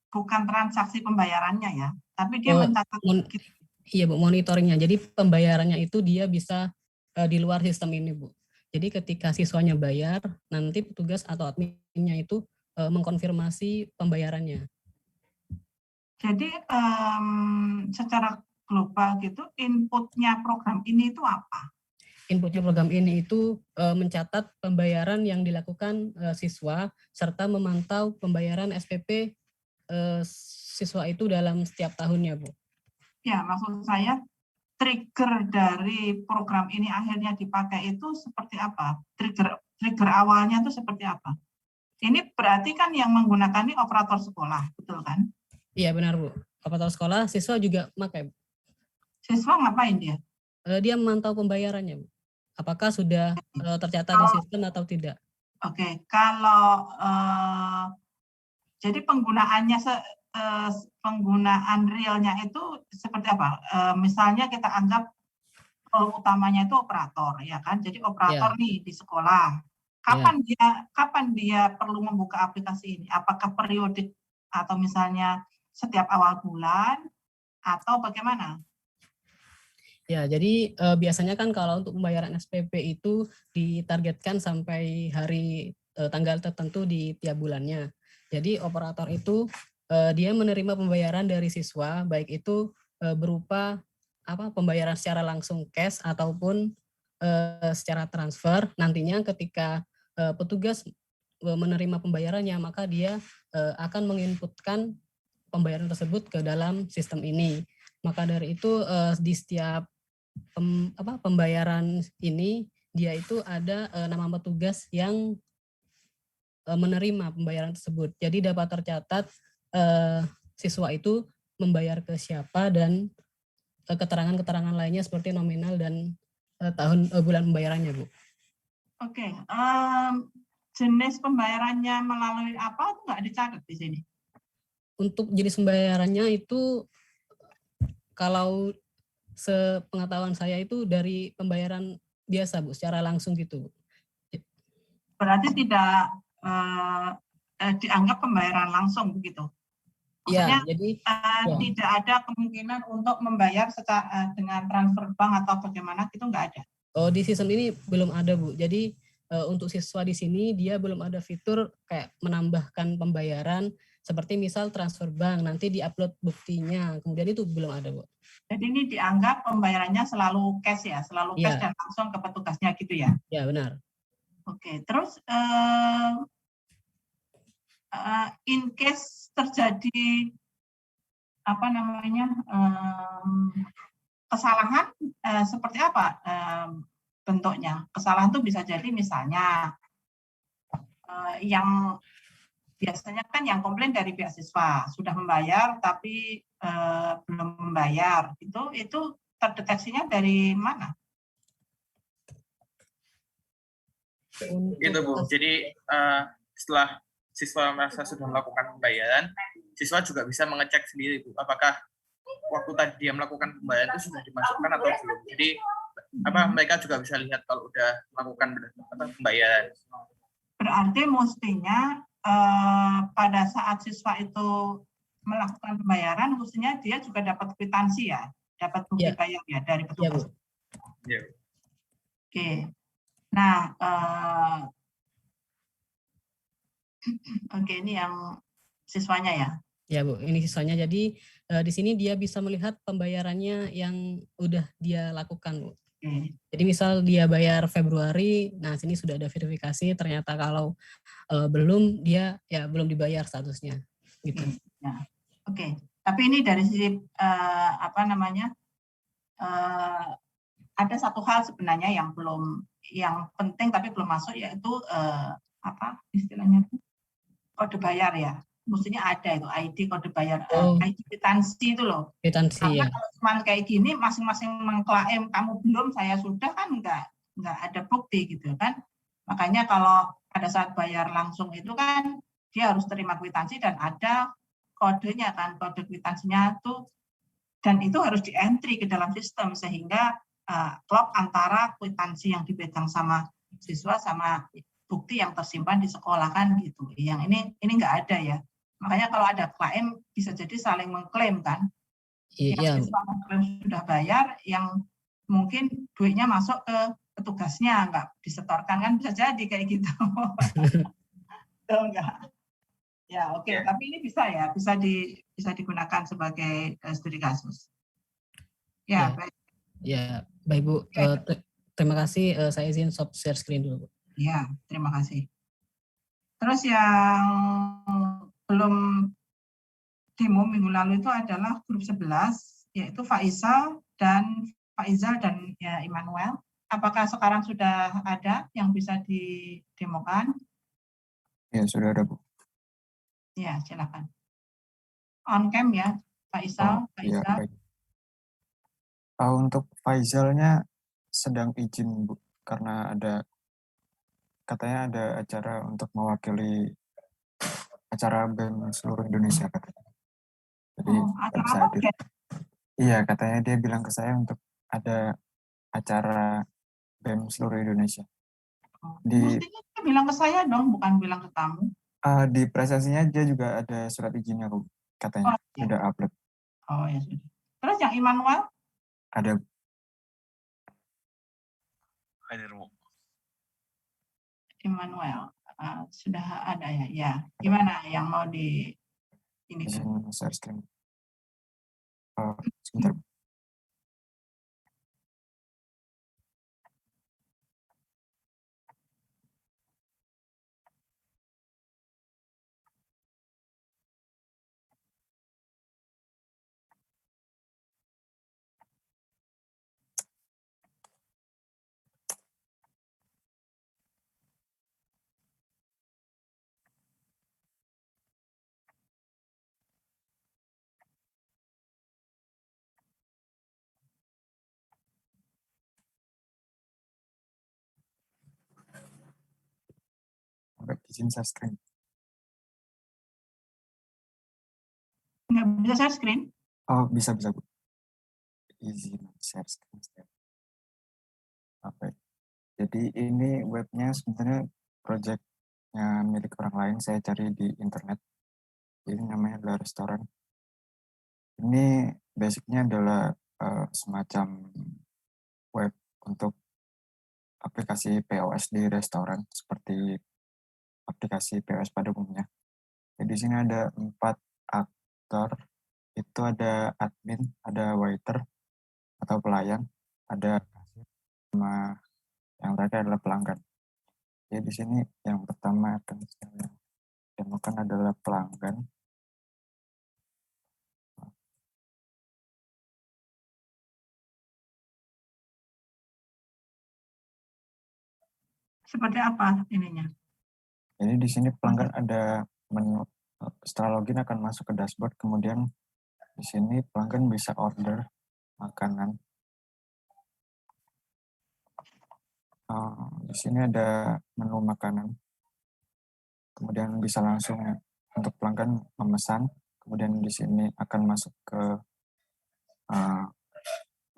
bukan transaksi pembayarannya ya, tapi dia mencatat.
Iya Bu, monitoringnya. Jadi pembayarannya itu dia bisa di luar sistem ini Bu. Jadi ketika siswanya bayar, nanti petugas atau adminnya itu mengkonfirmasi pembayarannya.
Jadi secara global gitu, inputnya program ini itu apa?
Inputnya program ini itu mencatat pembayaran yang dilakukan siswa serta memantau pembayaran SPP siswa itu dalam setiap tahunnya, Bu.
Ya, maksud saya trigger dari program ini akhirnya dipakai itu seperti apa? Trigger awalnya itu seperti apa? Ini berarti kan yang menggunakan ini operator sekolah, betul kan?
Iya benar Bu. Operator sekolah, siswa juga pakai.
Siswa ngapain dia?
Dia memantau pembayarannya Bu. Apakah sudah tercatat di sistem atau tidak?
Oke, kalau jadi penggunaannya penggunaan realnya itu seperti apa? Misalnya kita anggap role utamanya itu operator, ya kan? Jadi operator nih di sekolah. Kapan dia perlu membuka aplikasi ini? Apakah periodik atau misalnya setiap awal bulan atau bagaimana?
Ya, jadi biasanya kan kalau untuk pembayaran SPP itu ditargetkan sampai hari tanggal tertentu di tiap bulannya. Jadi operator itu dia menerima pembayaran dari siswa, baik itu berupa pembayaran secara langsung cash ataupun secara transfer. Nantinya ketika petugas menerima pembayarannya, maka dia akan menginputkan pembayaran tersebut ke dalam sistem ini. Maka dari itu di setiap pembayaran ini dia itu ada nama petugas yang menerima pembayaran tersebut. Jadi dapat tercatat siswa itu membayar ke siapa dan keterangan-keterangan lainnya seperti nominal dan bulan pembayarannya, Bu.
Oke, jenis pembayarannya melalui apa itu nggak dicatat di sini?
Untuk jenis pembayarannya itu kalau sepengetahuan saya itu dari pembayaran biasa Bu, secara langsung gitu.
Berarti tidak dianggap pembayaran langsung begitu? Maksudnya
ya, jadi
tidak ada kemungkinan untuk membayar secara dengan transfer bank atau bagaimana itu nggak ada?
Oh, di sistem ini belum ada Bu. Jadi untuk siswa di sini dia belum ada fitur kayak menambahkan pembayaran seperti misal transfer bank nanti diupload buktinya. Kemudian itu belum ada Bu.
Jadi ini dianggap pembayarannya selalu cash ya, selalu cash dan langsung ke petugasnya gitu ya?
Ya benar.
Oke, terus in case terjadi apa namanya kesalahan seperti apa bentuknya? Kesalahan itu bisa jadi misalnya yang biasanya kan yang komplain dari pihak siswa sudah membayar tapi belum membayar, itu terdeteksinya dari mana?
Itu Bu, jadi setelah siswa merasa sudah melakukan pembayaran, siswa juga bisa mengecek sendiri Bu, apakah waktu tadi dia melakukan pembayaran itu sudah dimasukkan atau belum. Jadi mereka juga bisa lihat kalau udah melakukan pembayaran.
Berarti mestinya pada saat siswa itu melakukan pembayaran, mestinya dia juga dapat kwitansi ya, dapat bukti bayar ya dari petugas.
Ya.
Oke. Nah, oke, ini yang siswanya ya?
Ya Bu, ini siswanya. Jadi di sini dia bisa melihat pembayarannya yang udah dia lakukan Bu. Jadi misal dia bayar Februari, nah sini sudah ada verifikasi, ternyata kalau belum dia ya belum dibayar statusnya. Gitu.
Ya. Oke. Tapi ini dari sisi apa namanya ada satu hal sebenarnya yang penting tapi belum masuk, yaitu apa istilahnya itu, kode bayar ya. Mestinya ada itu ID kode bayar, ID kwitansi itu loh.
Kwitansi
Karena
ya.
kalau cuma kayak gini masing-masing mengklaim kamu belum, saya sudah, kan nggak ada bukti gitu kan. Makanya kalau pada saat bayar langsung itu kan dia harus terima kwitansi dan ada kodenya kan, kode kwitansinya tuh, dan itu harus di-entry ke dalam sistem sehingga klop antara kwitansi yang dipegang sama siswa sama bukti yang tersimpan di sekolah kan gitu. Yang ini nggak ada ya. Makanya kalau ada klaim bisa jadi saling mengklaim kan. Yang siswa mengklaim sudah bayar, yang mungkin duitnya masuk ke petugasnya, nggak disetorkan kan, bisa jadi kayak gitu. Betul nggak? Ya oke. Tapi ini bisa ya, bisa digunakan sebagai studi kasus. Ya, baik.
Ya, baik Bu. Terima kasih. Saya izin stop share screen dulu, Bu.
Ya, terima kasih. Terus yang belum demo minggu lalu itu adalah grup 11, yaitu Faisal dan ya, Immanuel. Apakah sekarang sudah ada yang bisa didemokan?
Ya, sudah ada, Bu.
Ya, silakan. On cam ya, Faisal.
Ya, baik. Untuk Faisalnya sedang izin, Bu, karena katanya ada acara untuk mewakili acara BEM seluruh Indonesia katanya. Jadi nggak bisa hadir. Iya, katanya dia bilang ke saya untuk ada acara BEM seluruh Indonesia.
Mestinya dia bilang ke saya dong, bukan bilang ke kamu.
Di presentasinya dia juga ada surat izinnya, Bu, katanya. Sudah upload.
Oh ya sudah. Terus yang Immanuel?
Ada.
Immanuel sudah ada ya. Ya, gimana yang mau di ini?
Share screen. Sebentar. Izin share screen.
Nggak bisa share screen?
Oh, bisa, Bu. Izin share screen. Oke. Jadi ini webnya sebenarnya projectnya milik orang lain, saya cari di internet. Jadi namanya adalah restoran. Ini basicnya adalah semacam web untuk aplikasi POS di restoran, seperti aplikasi POS pada umumnya. Jadi di sini ada 4 aktor, itu ada admin, ada waiter atau pelayan, ada sama yang terakhir adalah pelanggan. Jadi di sini yang pertama akan saya demokan adalah pelanggan.
Seperti apa ininya?
Jadi di sini pelanggan ada menu, setelah login akan masuk ke dashboard, kemudian di sini pelanggan bisa order makanan. Di sini ada menu makanan. Kemudian bisa langsung untuk pelanggan memesan. Kemudian di sini akan masuk ke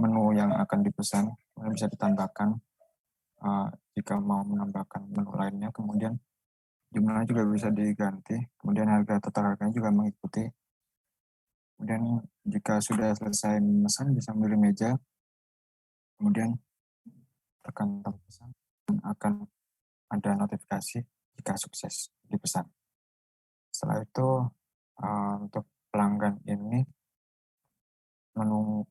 menu yang akan dipesan. Kemudian bisa ditambahkan jika mau menambahkan menu lainnya. Kemudian jumlahnya juga bisa diganti. Kemudian harga total harganya juga mengikuti. Kemudian jika sudah selesai memesan bisa memilih meja. Kemudian tekan tombol pesan dan akan ada notifikasi jika sukses dipesan. Setelah itu untuk pelanggan ini menu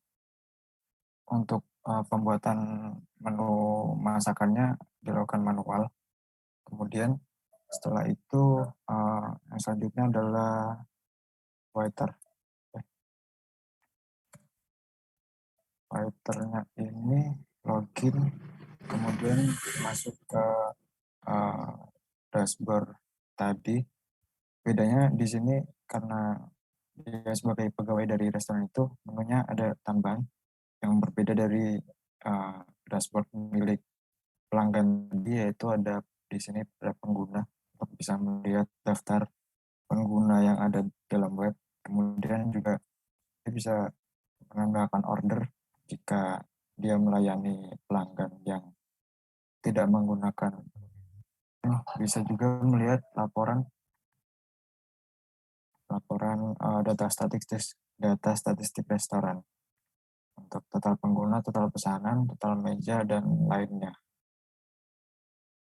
untuk pembuatan menu masakannya dilakukan manual. Kemudian setelah itu yang selanjutnya adalah waiter. Writer-nya ini login, kemudian masuk ke dashboard tadi. Bedanya di sini karena dia sebagai pegawai dari restoran itu, menunya ada tambahan yang berbeda dari dashboard milik pelanggan tadi, yaitu ada di sini ada pengguna untuk bisa melihat daftar pengguna yang ada dalam web. Kemudian juga dia bisa menambahkan order jika dia melayani pelanggan yang tidak menggunakan. Bisa juga melihat laporan data statistik restoran untuk total pengguna, total pesanan, total meja, dan lainnya.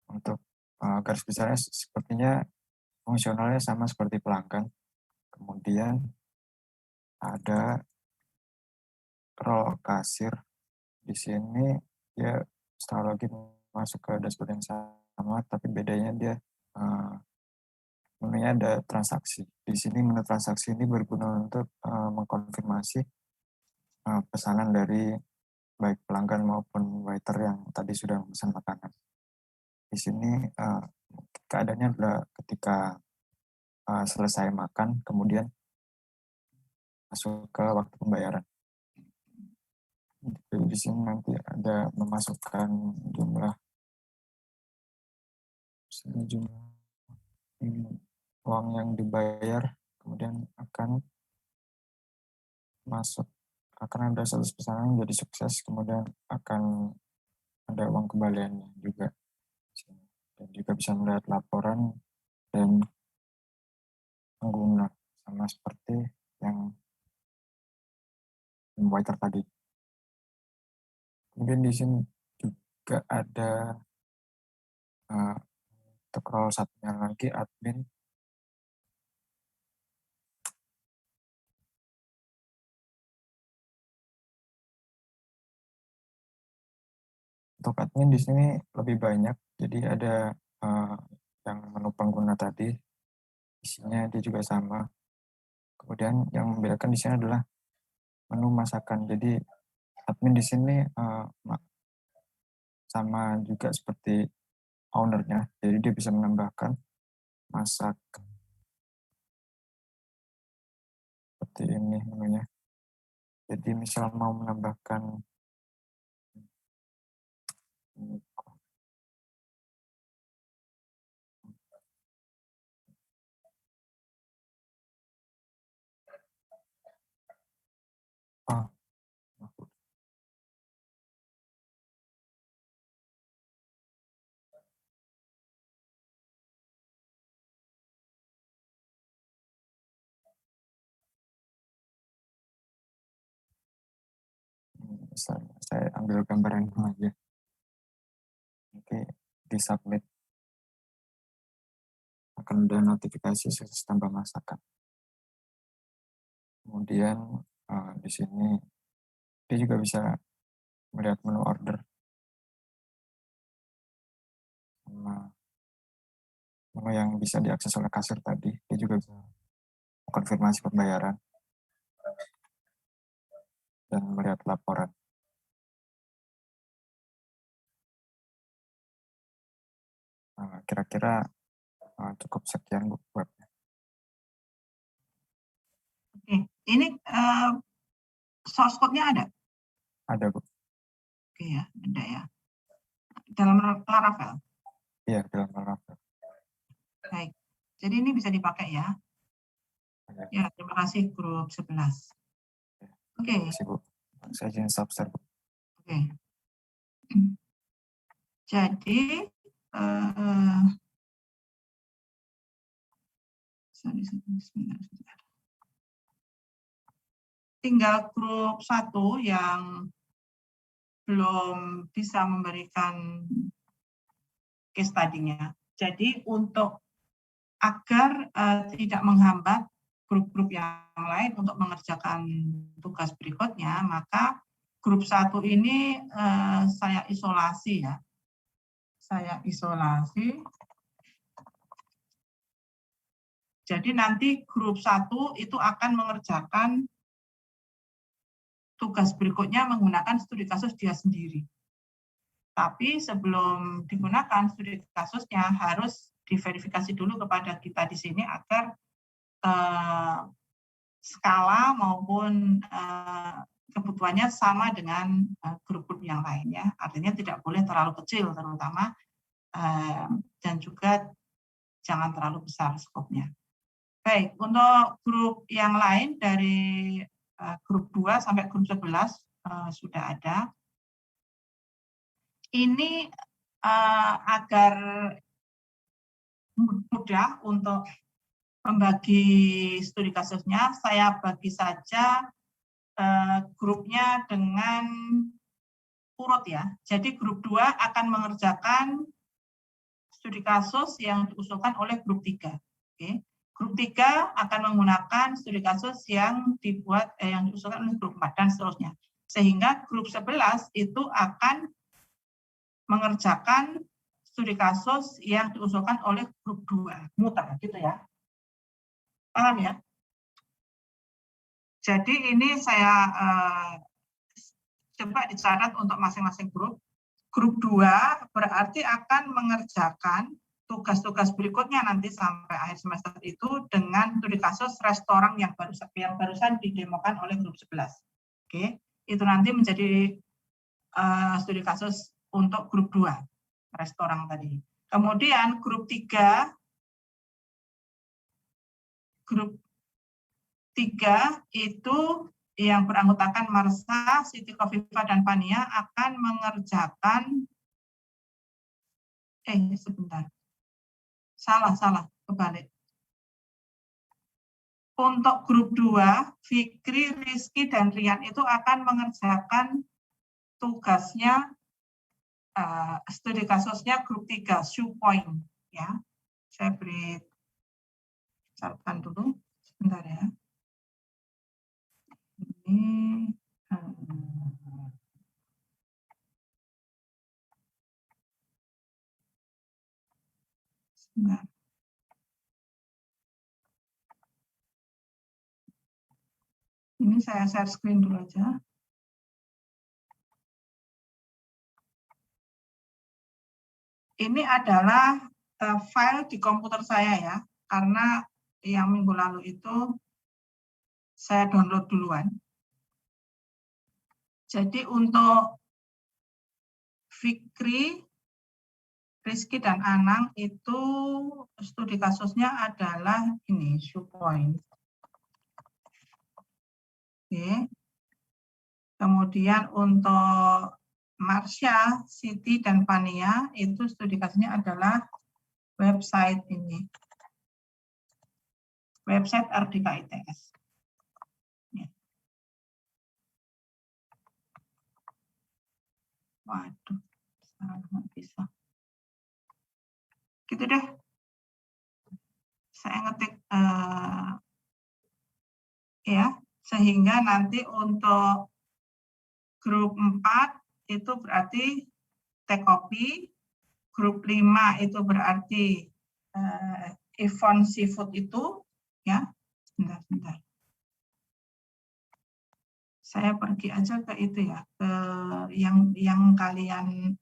Untuk garis besarnya sepertinya fungsionalnya sama seperti pelanggan. Kemudian ada role kasir. Di sini dia setelah login masuk ke dashboard yang sama, tapi bedanya dia menunya ada transaksi. Di sini menu transaksi ini berguna untuk mengkonfirmasi pesanan dari baik pelanggan maupun waiter yang tadi sudah memesan makanan. Di sini keadaannya adalah ketika selesai makan, kemudian masuk ke waktu pembayaran. Jadi di sini nanti ada memasukkan jumlah uang yang dibayar, kemudian akan ada status pesanan menjadi sukses, kemudian akan ada uang kembaliannya juga. Dan juga bisa melihat laporan dan pengguna sama seperti yang waiter tadi. Kemudian di sini juga ada untuk role satunya lagi admin. Untuk admin di sini lebih banyak, jadi ada yang menu pengguna tadi, isinya dia juga sama. Kemudian yang membedakan di sini adalah menu masakan. Jadi admin di sini sama juga seperti ownernya, jadi dia bisa menambahkan masak seperti ini menunya. Jadi misal mau menambahkan saya ambil gambaran aja. Nanti di submit akan ada notifikasi sukses tambah masakan. Kemudian di sini dia juga bisa melihat menu order sama menu yang bisa diakses oleh kasir tadi. Dia juga bisa konfirmasi pembayaran dan melihat laporan. Kira-kira cukup sekian Bu webnya.
Oke, ini source code-nya ada?
Ada Bu.
Oke ya, ada ya. Dalam Laravel?
Iya, dalam Laravel.
Baik, jadi ini bisa dipakai ya. Ya, terima kasih grup 11. Oke.
Terima kasih Bu. Saya izin subshare Bu.
Oke. Jadi sebentar. Tinggal grup 1 yang belum bisa memberikan case study-nya. Jadi untuk agar tidak menghambat grup-grup yang lain untuk mengerjakan tugas berikutnya, maka grup 1 ini saya isolasi ya. Saya isolasi. Jadi nanti grup 1 itu akan mengerjakan tugas berikutnya menggunakan studi kasus dia sendiri. Tapi sebelum digunakan studi kasusnya harus diverifikasi dulu kepada kita di sini agar skala maupun kebutuhannya sama dengan grup-grup yang lainnya. Artinya tidak boleh terlalu kecil terutama dan juga jangan terlalu besar skopnya. Baik, untuk grup yang lain dari grup 2 sampai grup 11 sudah ada. Ini agar mudah untuk membagi studi kasusnya, saya bagi saja grupnya dengan urut ya. Jadi grup 2 akan mengerjakan studi kasus yang diusulkan oleh grup 3. Oke. Grup 3 akan menggunakan studi kasus yang yang diusulkan oleh grup 4 dan seterusnya. Sehingga grup 11 itu akan mengerjakan studi kasus yang diusulkan oleh grup 2. Muter gitu ya. Paham ya? Jadi ini saya coba dicatat untuk masing-masing grup. Grup 2 berarti akan mengerjakan tugas-tugas berikutnya nanti sampai akhir semester itu dengan studi kasus restoran yang barusan didemokan oleh grup 11. Oke, itu nanti menjadi studi kasus untuk grup 2, restoran tadi. Kemudian grup 3 itu yang beranggotakan Marsha, Siti Kofifa, dan Pania akan mengerjakan sebentar. Salah, kebalik. Untuk grup 2, Fikri, Rizky, dan Rian itu akan mengerjakan tugasnya studi kasusnya grup 3, shoe point ya. Saya beri catatan dulu sebentar ya. Ini sebentar. Ini saya share screen dulu aja. Ini adalah file di komputer saya ya, karena yang minggu lalu itu saya download duluan. Jadi untuk Fikri, Rizky, dan Anang itu studi kasusnya adalah ini, shoe point. Oke. Kemudian untuk Marsha, Siti, dan Pania itu studi kasusnya adalah website ini. Website RDK ITS. Ya. Waduh, nggak bisa. Gitu deh. Saya ngetik ya, sehingga nanti untuk grup 4 itu berarti take copy, grup 5 itu berarti Event Seafood itu ya. Sebentar. Saya pergi aja ke itu ya, ke yang kalian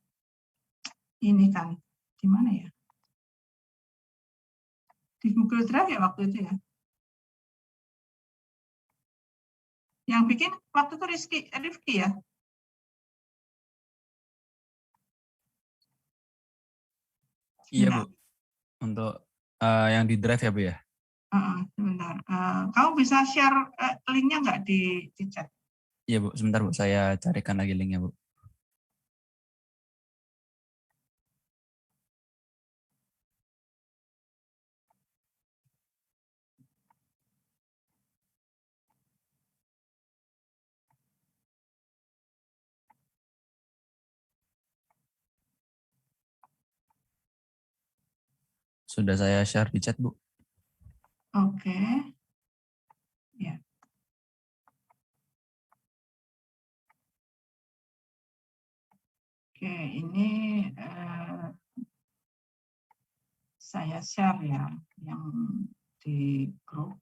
ini kan di mana ya? Di Google Drive ya waktu itu ya. Yang bikin waktu itu Rifki ya.
Iya Bu, untuk yang di Drive ya Bu ya?
Sebentar, kamu bisa share linknya nggak di chat?
Iya Bu, sebentar Bu, saya carikan lagi linknya Bu. Sudah saya share di chat Bu.
Oke. Ya. Oke, ini saya share ya, yang di grup.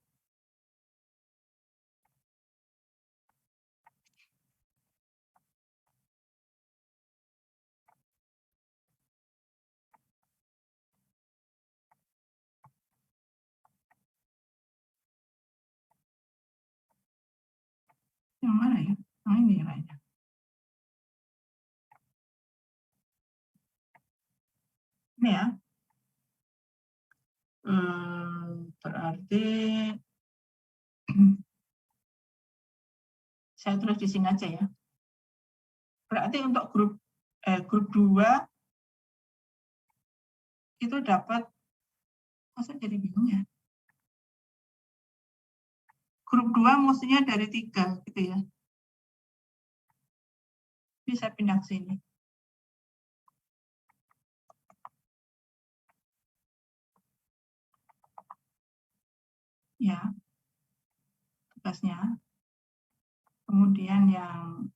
Yang mana ya? Yang ini kayaknya. Ini ya. Berarti saya tulis di sini aja ya. Berarti untuk grup 2 itu dapat, masa jadi bingung ya. Grup 2 mestinya dari 3 gitu ya. Bisa pindah ke sini. Ya, tugasnya. Kemudian yang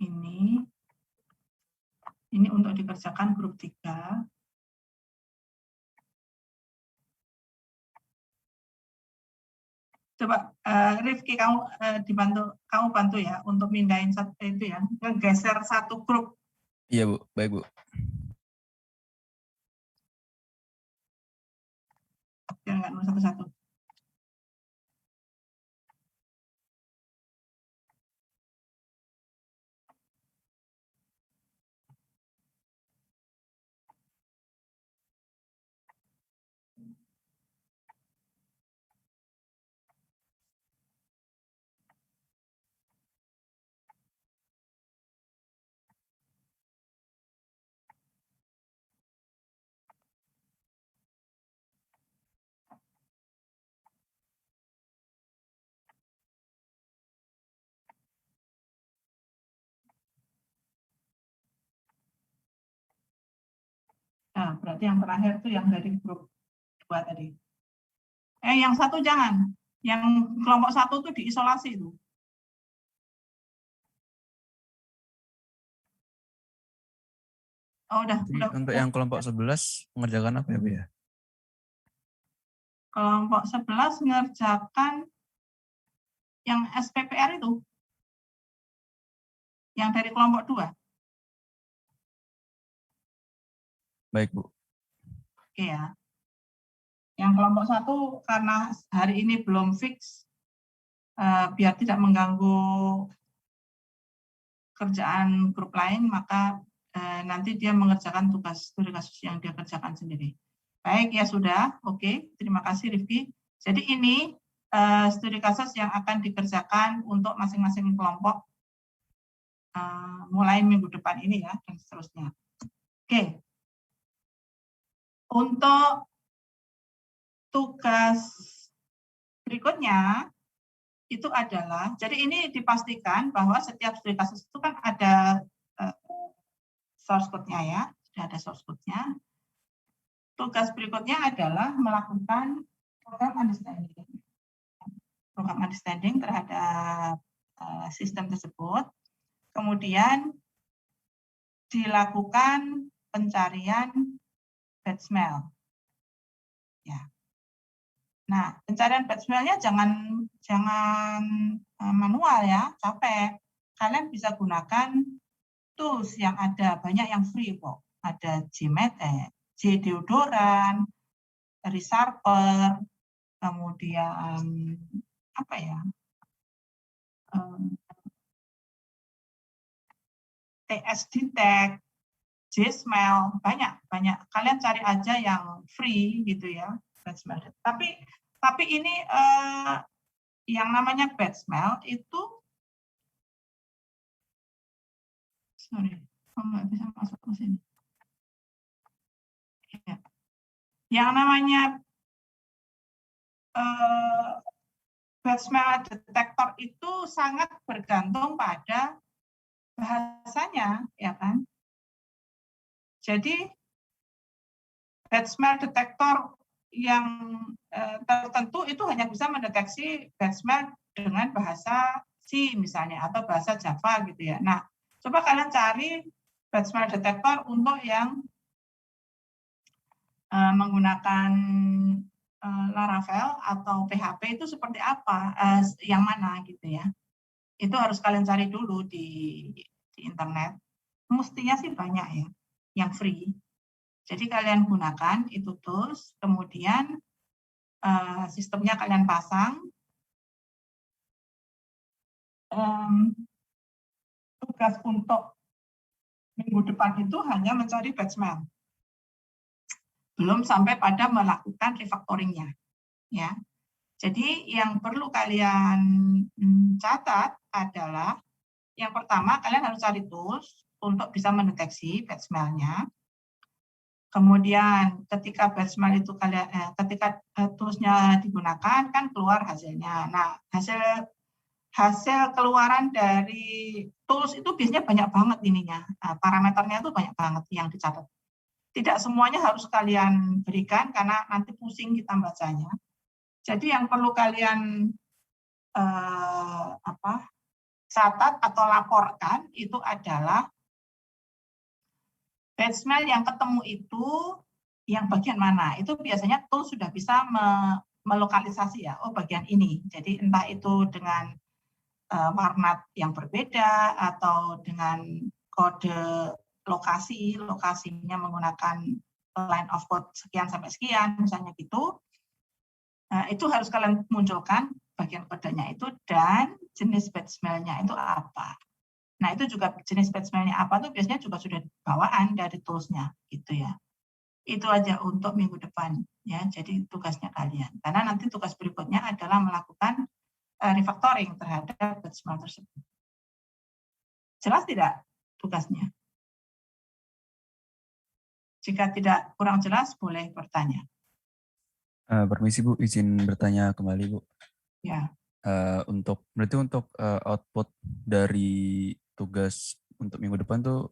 ini untuk dikerjakan grup 3. Coba Rifki kamu bantu ya untuk mindahin satu itu ya, geser satu grup.
Iya Bu, baik Bu.
Biar nggak nulis satu-satu. Nah, berarti yang terakhir itu yang dari grup 2 tadi. Yang satu jangan. Yang kelompok 1 itu diisolasi itu. Oh, udah.
Untuk yang kelompok 11 mengerjakan apa ya Bu ya?
Kelompok 11 mengerjakan yang SPPR itu. Yang dari kelompok 2.
Baik Bu.
Oke ya. Yang kelompok 1 karena hari ini belum fix, biar tidak mengganggu kerjaan grup lain, maka nanti dia mengerjakan tugas studi kasus yang dia kerjakan sendiri. Baik, ya sudah. Oke, terima kasih Rifki. Jadi ini studi kasus yang akan dikerjakan untuk masing-masing kelompok mulai minggu depan ini ya, dan seterusnya. Oke. Untuk tugas berikutnya itu adalah, jadi ini dipastikan bahwa setiap studi kasus itu kan ada source code-nya ya, sudah ada source code-nya. Tugas berikutnya adalah melakukan program understanding terhadap sistem tersebut, kemudian dilakukan pencarian bad smell. Ya. Nah, pencarian bad smell-nya jangan manual ya, capek. Kalian bisa gunakan tools yang ada, banyak yang free kok. Ada Gdeodoran, Resharper, kemudian apa ya? TS Detect, Gsmell, banyak. Kalian cari aja yang free gitu ya. Tapi ini yang namanya bad smell itu, sorry, nggak bisa masuk ke sini. Ya. Yang namanya bad smell detector itu sangat bergantung pada bahasanya, ya kan? Jadi bad smell detector yang tertentu itu hanya bisa mendeteksi bad smell dengan bahasa C misalnya atau bahasa Java gitu ya. Nah, coba kalian cari bad smell detector untuk yang menggunakan Laravel atau PHP itu seperti apa, yang mana gitu ya. Itu harus kalian cari dulu di internet. Mestinya sih banyak ya, yang free. Jadi kalian gunakan itu tools, kemudian sistemnya kalian pasang, tugas untuk minggu depan itu hanya mencari batchman, belum sampai pada melakukan refactoringnya, ya. Jadi yang perlu kalian catat adalah yang pertama kalian harus cari tools untuk bisa mendeteksi batchmail-nya. Kemudian ketika batchmail itu ketika toolsnya digunakan kan keluar hasilnya. Nah hasil keluaran dari tools itu biasanya banyak banget ininya, parameternya itu banyak banget yang dicatat. Tidak semuanya harus kalian berikan karena nanti pusing kita bacanya. Jadi yang perlu kalian catat atau laporkan itu adalah batchmail yang ketemu itu yang bagian mana. Itu biasanya tools sudah bisa melokalisasi ya, oh bagian ini. Jadi entah itu dengan warna yang berbeda atau dengan kode lokasinya menggunakan line of code sekian sampai sekian misalnya gitu. Itu harus kalian munculkan bagian kodenya itu dan jenis batchmail-nya itu apa. Nah itu juga jenis batchmail-nya apa tuh biasanya juga sudah bawaan dari tools-nya gitu ya. Itu aja untuk minggu depan ya. Jadi tugasnya kalian. Karena nanti tugas berikutnya adalah melakukan refactoring terhadap batchmail tersebut. Jelas tidak tugasnya? Jika tidak kurang jelas, boleh bertanya.
Permisi Bu, izin bertanya kembali Bu.
Ya.
Berarti untuk output dari tugas untuk minggu depan tuh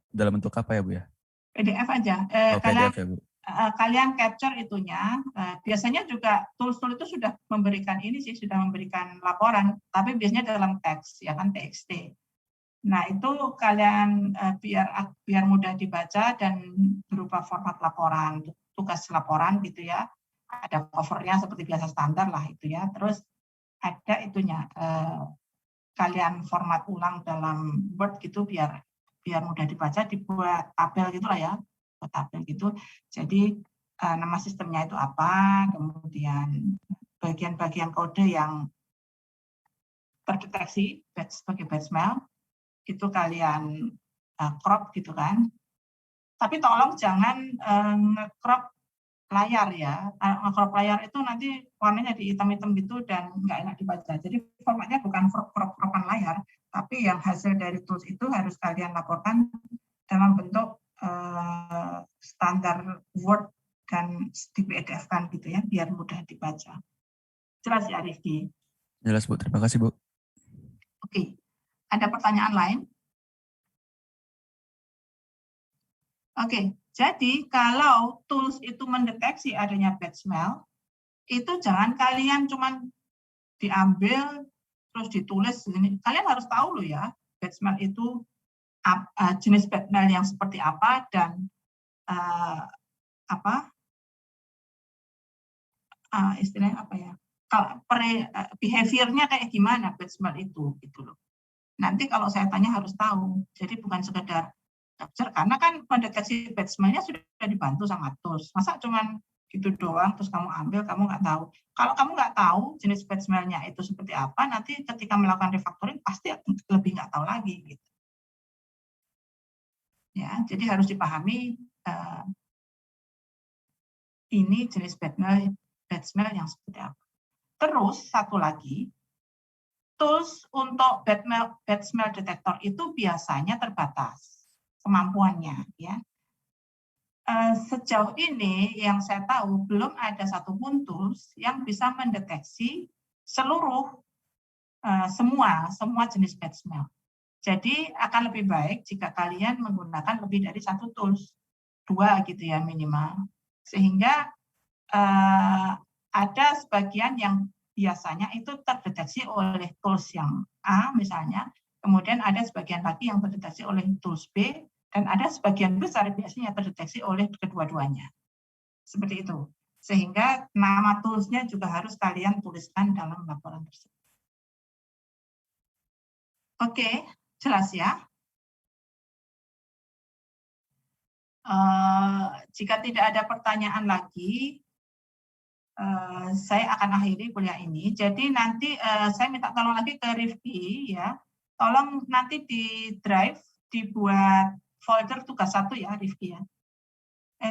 dalam bentuk apa ya Bu ya?
PDF aja.
PDF ya Bu.
Kalian capture itunya. Biasanya juga tools-tool itu sudah memberikan sudah memberikan laporan, tapi biasanya dalam teks, ya kan TXT. Nah itu kalian biar mudah dibaca dan berupa format laporan, tugas laporan gitu ya. Ada covernya seperti biasa standar lah itu ya. Terus ada itunya kalian format ulang dalam Word gitu biar mudah dibaca, dibuat tabel gitulah ya, buat tabel gitu. Jadi nama sistemnya itu apa, kemudian bagian-bagian kode yang terdeteksi sebagai batchmail itu kalian crop gitu kan. Tapi tolong jangan nge-crop layar ya. Nge-crop layar itu nanti warnanya di hitam-hitam gitu dan nggak enak dibaca. Jadi formatnya bukan crop-cropan layar, tapi yang hasil dari tools itu harus kalian laporkan dalam bentuk standar Word dan di PDF kan gitu ya, biar mudah dibaca. Jelas ya Rifki?
Jelas Bu, terima kasih Bu.
Oke, ada pertanyaan lain? Oke, jadi kalau tools itu mendeteksi adanya batchmail, itu jangan kalian cuma diambil terus ditulis. Kalian harus tahu loh ya, batchmail itu jenis batchmail yang seperti apa dan istilahnya apa ya? Behavior-nya kayak gimana batchmail itu gitu loh. Nanti kalau saya tanya harus tahu. Jadi bukan sekedar capture, karena kan mendeteksi batchmail-nya sudah dibantu sama tools. Masa cuman gitu doang, terus kamu ambil, kamu nggak tahu. Kalau kamu nggak tahu jenis batchmail-nya itu seperti apa, nanti ketika melakukan refactoring pasti lebih nggak tahu lagi. Gitu. Ya, jadi harus dipahami ini jenis batchmail yang seperti apa. Terus satu lagi, tools untuk batchmail detector itu biasanya terbatas kemampuannya, ya. Sejauh ini yang saya tahu belum ada satupun tools yang bisa mendeteksi seluruh semua jenis batchmail. Jadi akan lebih baik jika kalian menggunakan lebih dari satu tools, 2 gitu ya minimal, sehingga ada sebagian yang biasanya itu terdeteksi oleh tools yang A misalnya, kemudian ada sebagian lagi yang terdeteksi oleh tools B, dan ada sebagian besar biasanya terdeteksi oleh kedua-duanya. Seperti itu. Sehingga nama tools-nya juga harus kalian tuliskan dalam laporan tersebut. Oke, jelas ya? Jika tidak ada pertanyaan lagi, saya akan akhiri kuliah ini. Jadi nanti saya minta tolong lagi ke Rifki ya. Tolong nanti di drive dibuat folder tugas 1 ya Rifki ya.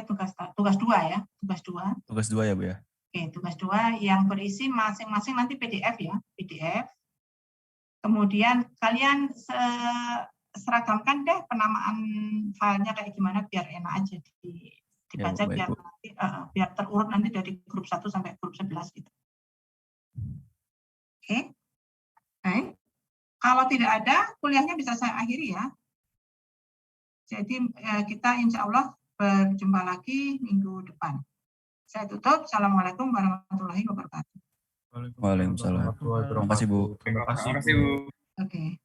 Tugas 2 ya, tugas 2.
Tugas 2 ya Bu ya.
Oke, tugas 2 yang berisi masing-masing nanti PDF ya, PDF. Kemudian kalian seragamkan deh penamaan filenya kayak gimana biar enak aja dibaca,
Ya,
biar nanti biar terurut nanti dari grup 1 sampai grup 11 gitu. Oke. Baik. Kalau tidak ada, kuliahnya bisa saya akhiri ya. Jadi kita insya Allah berjumpa lagi minggu depan. Saya tutup. Assalamualaikum warahmatullahi wabarakatuh.
Waalaikumsalam. Terima kasih Bu.
Terima kasih
Bu.
Oke.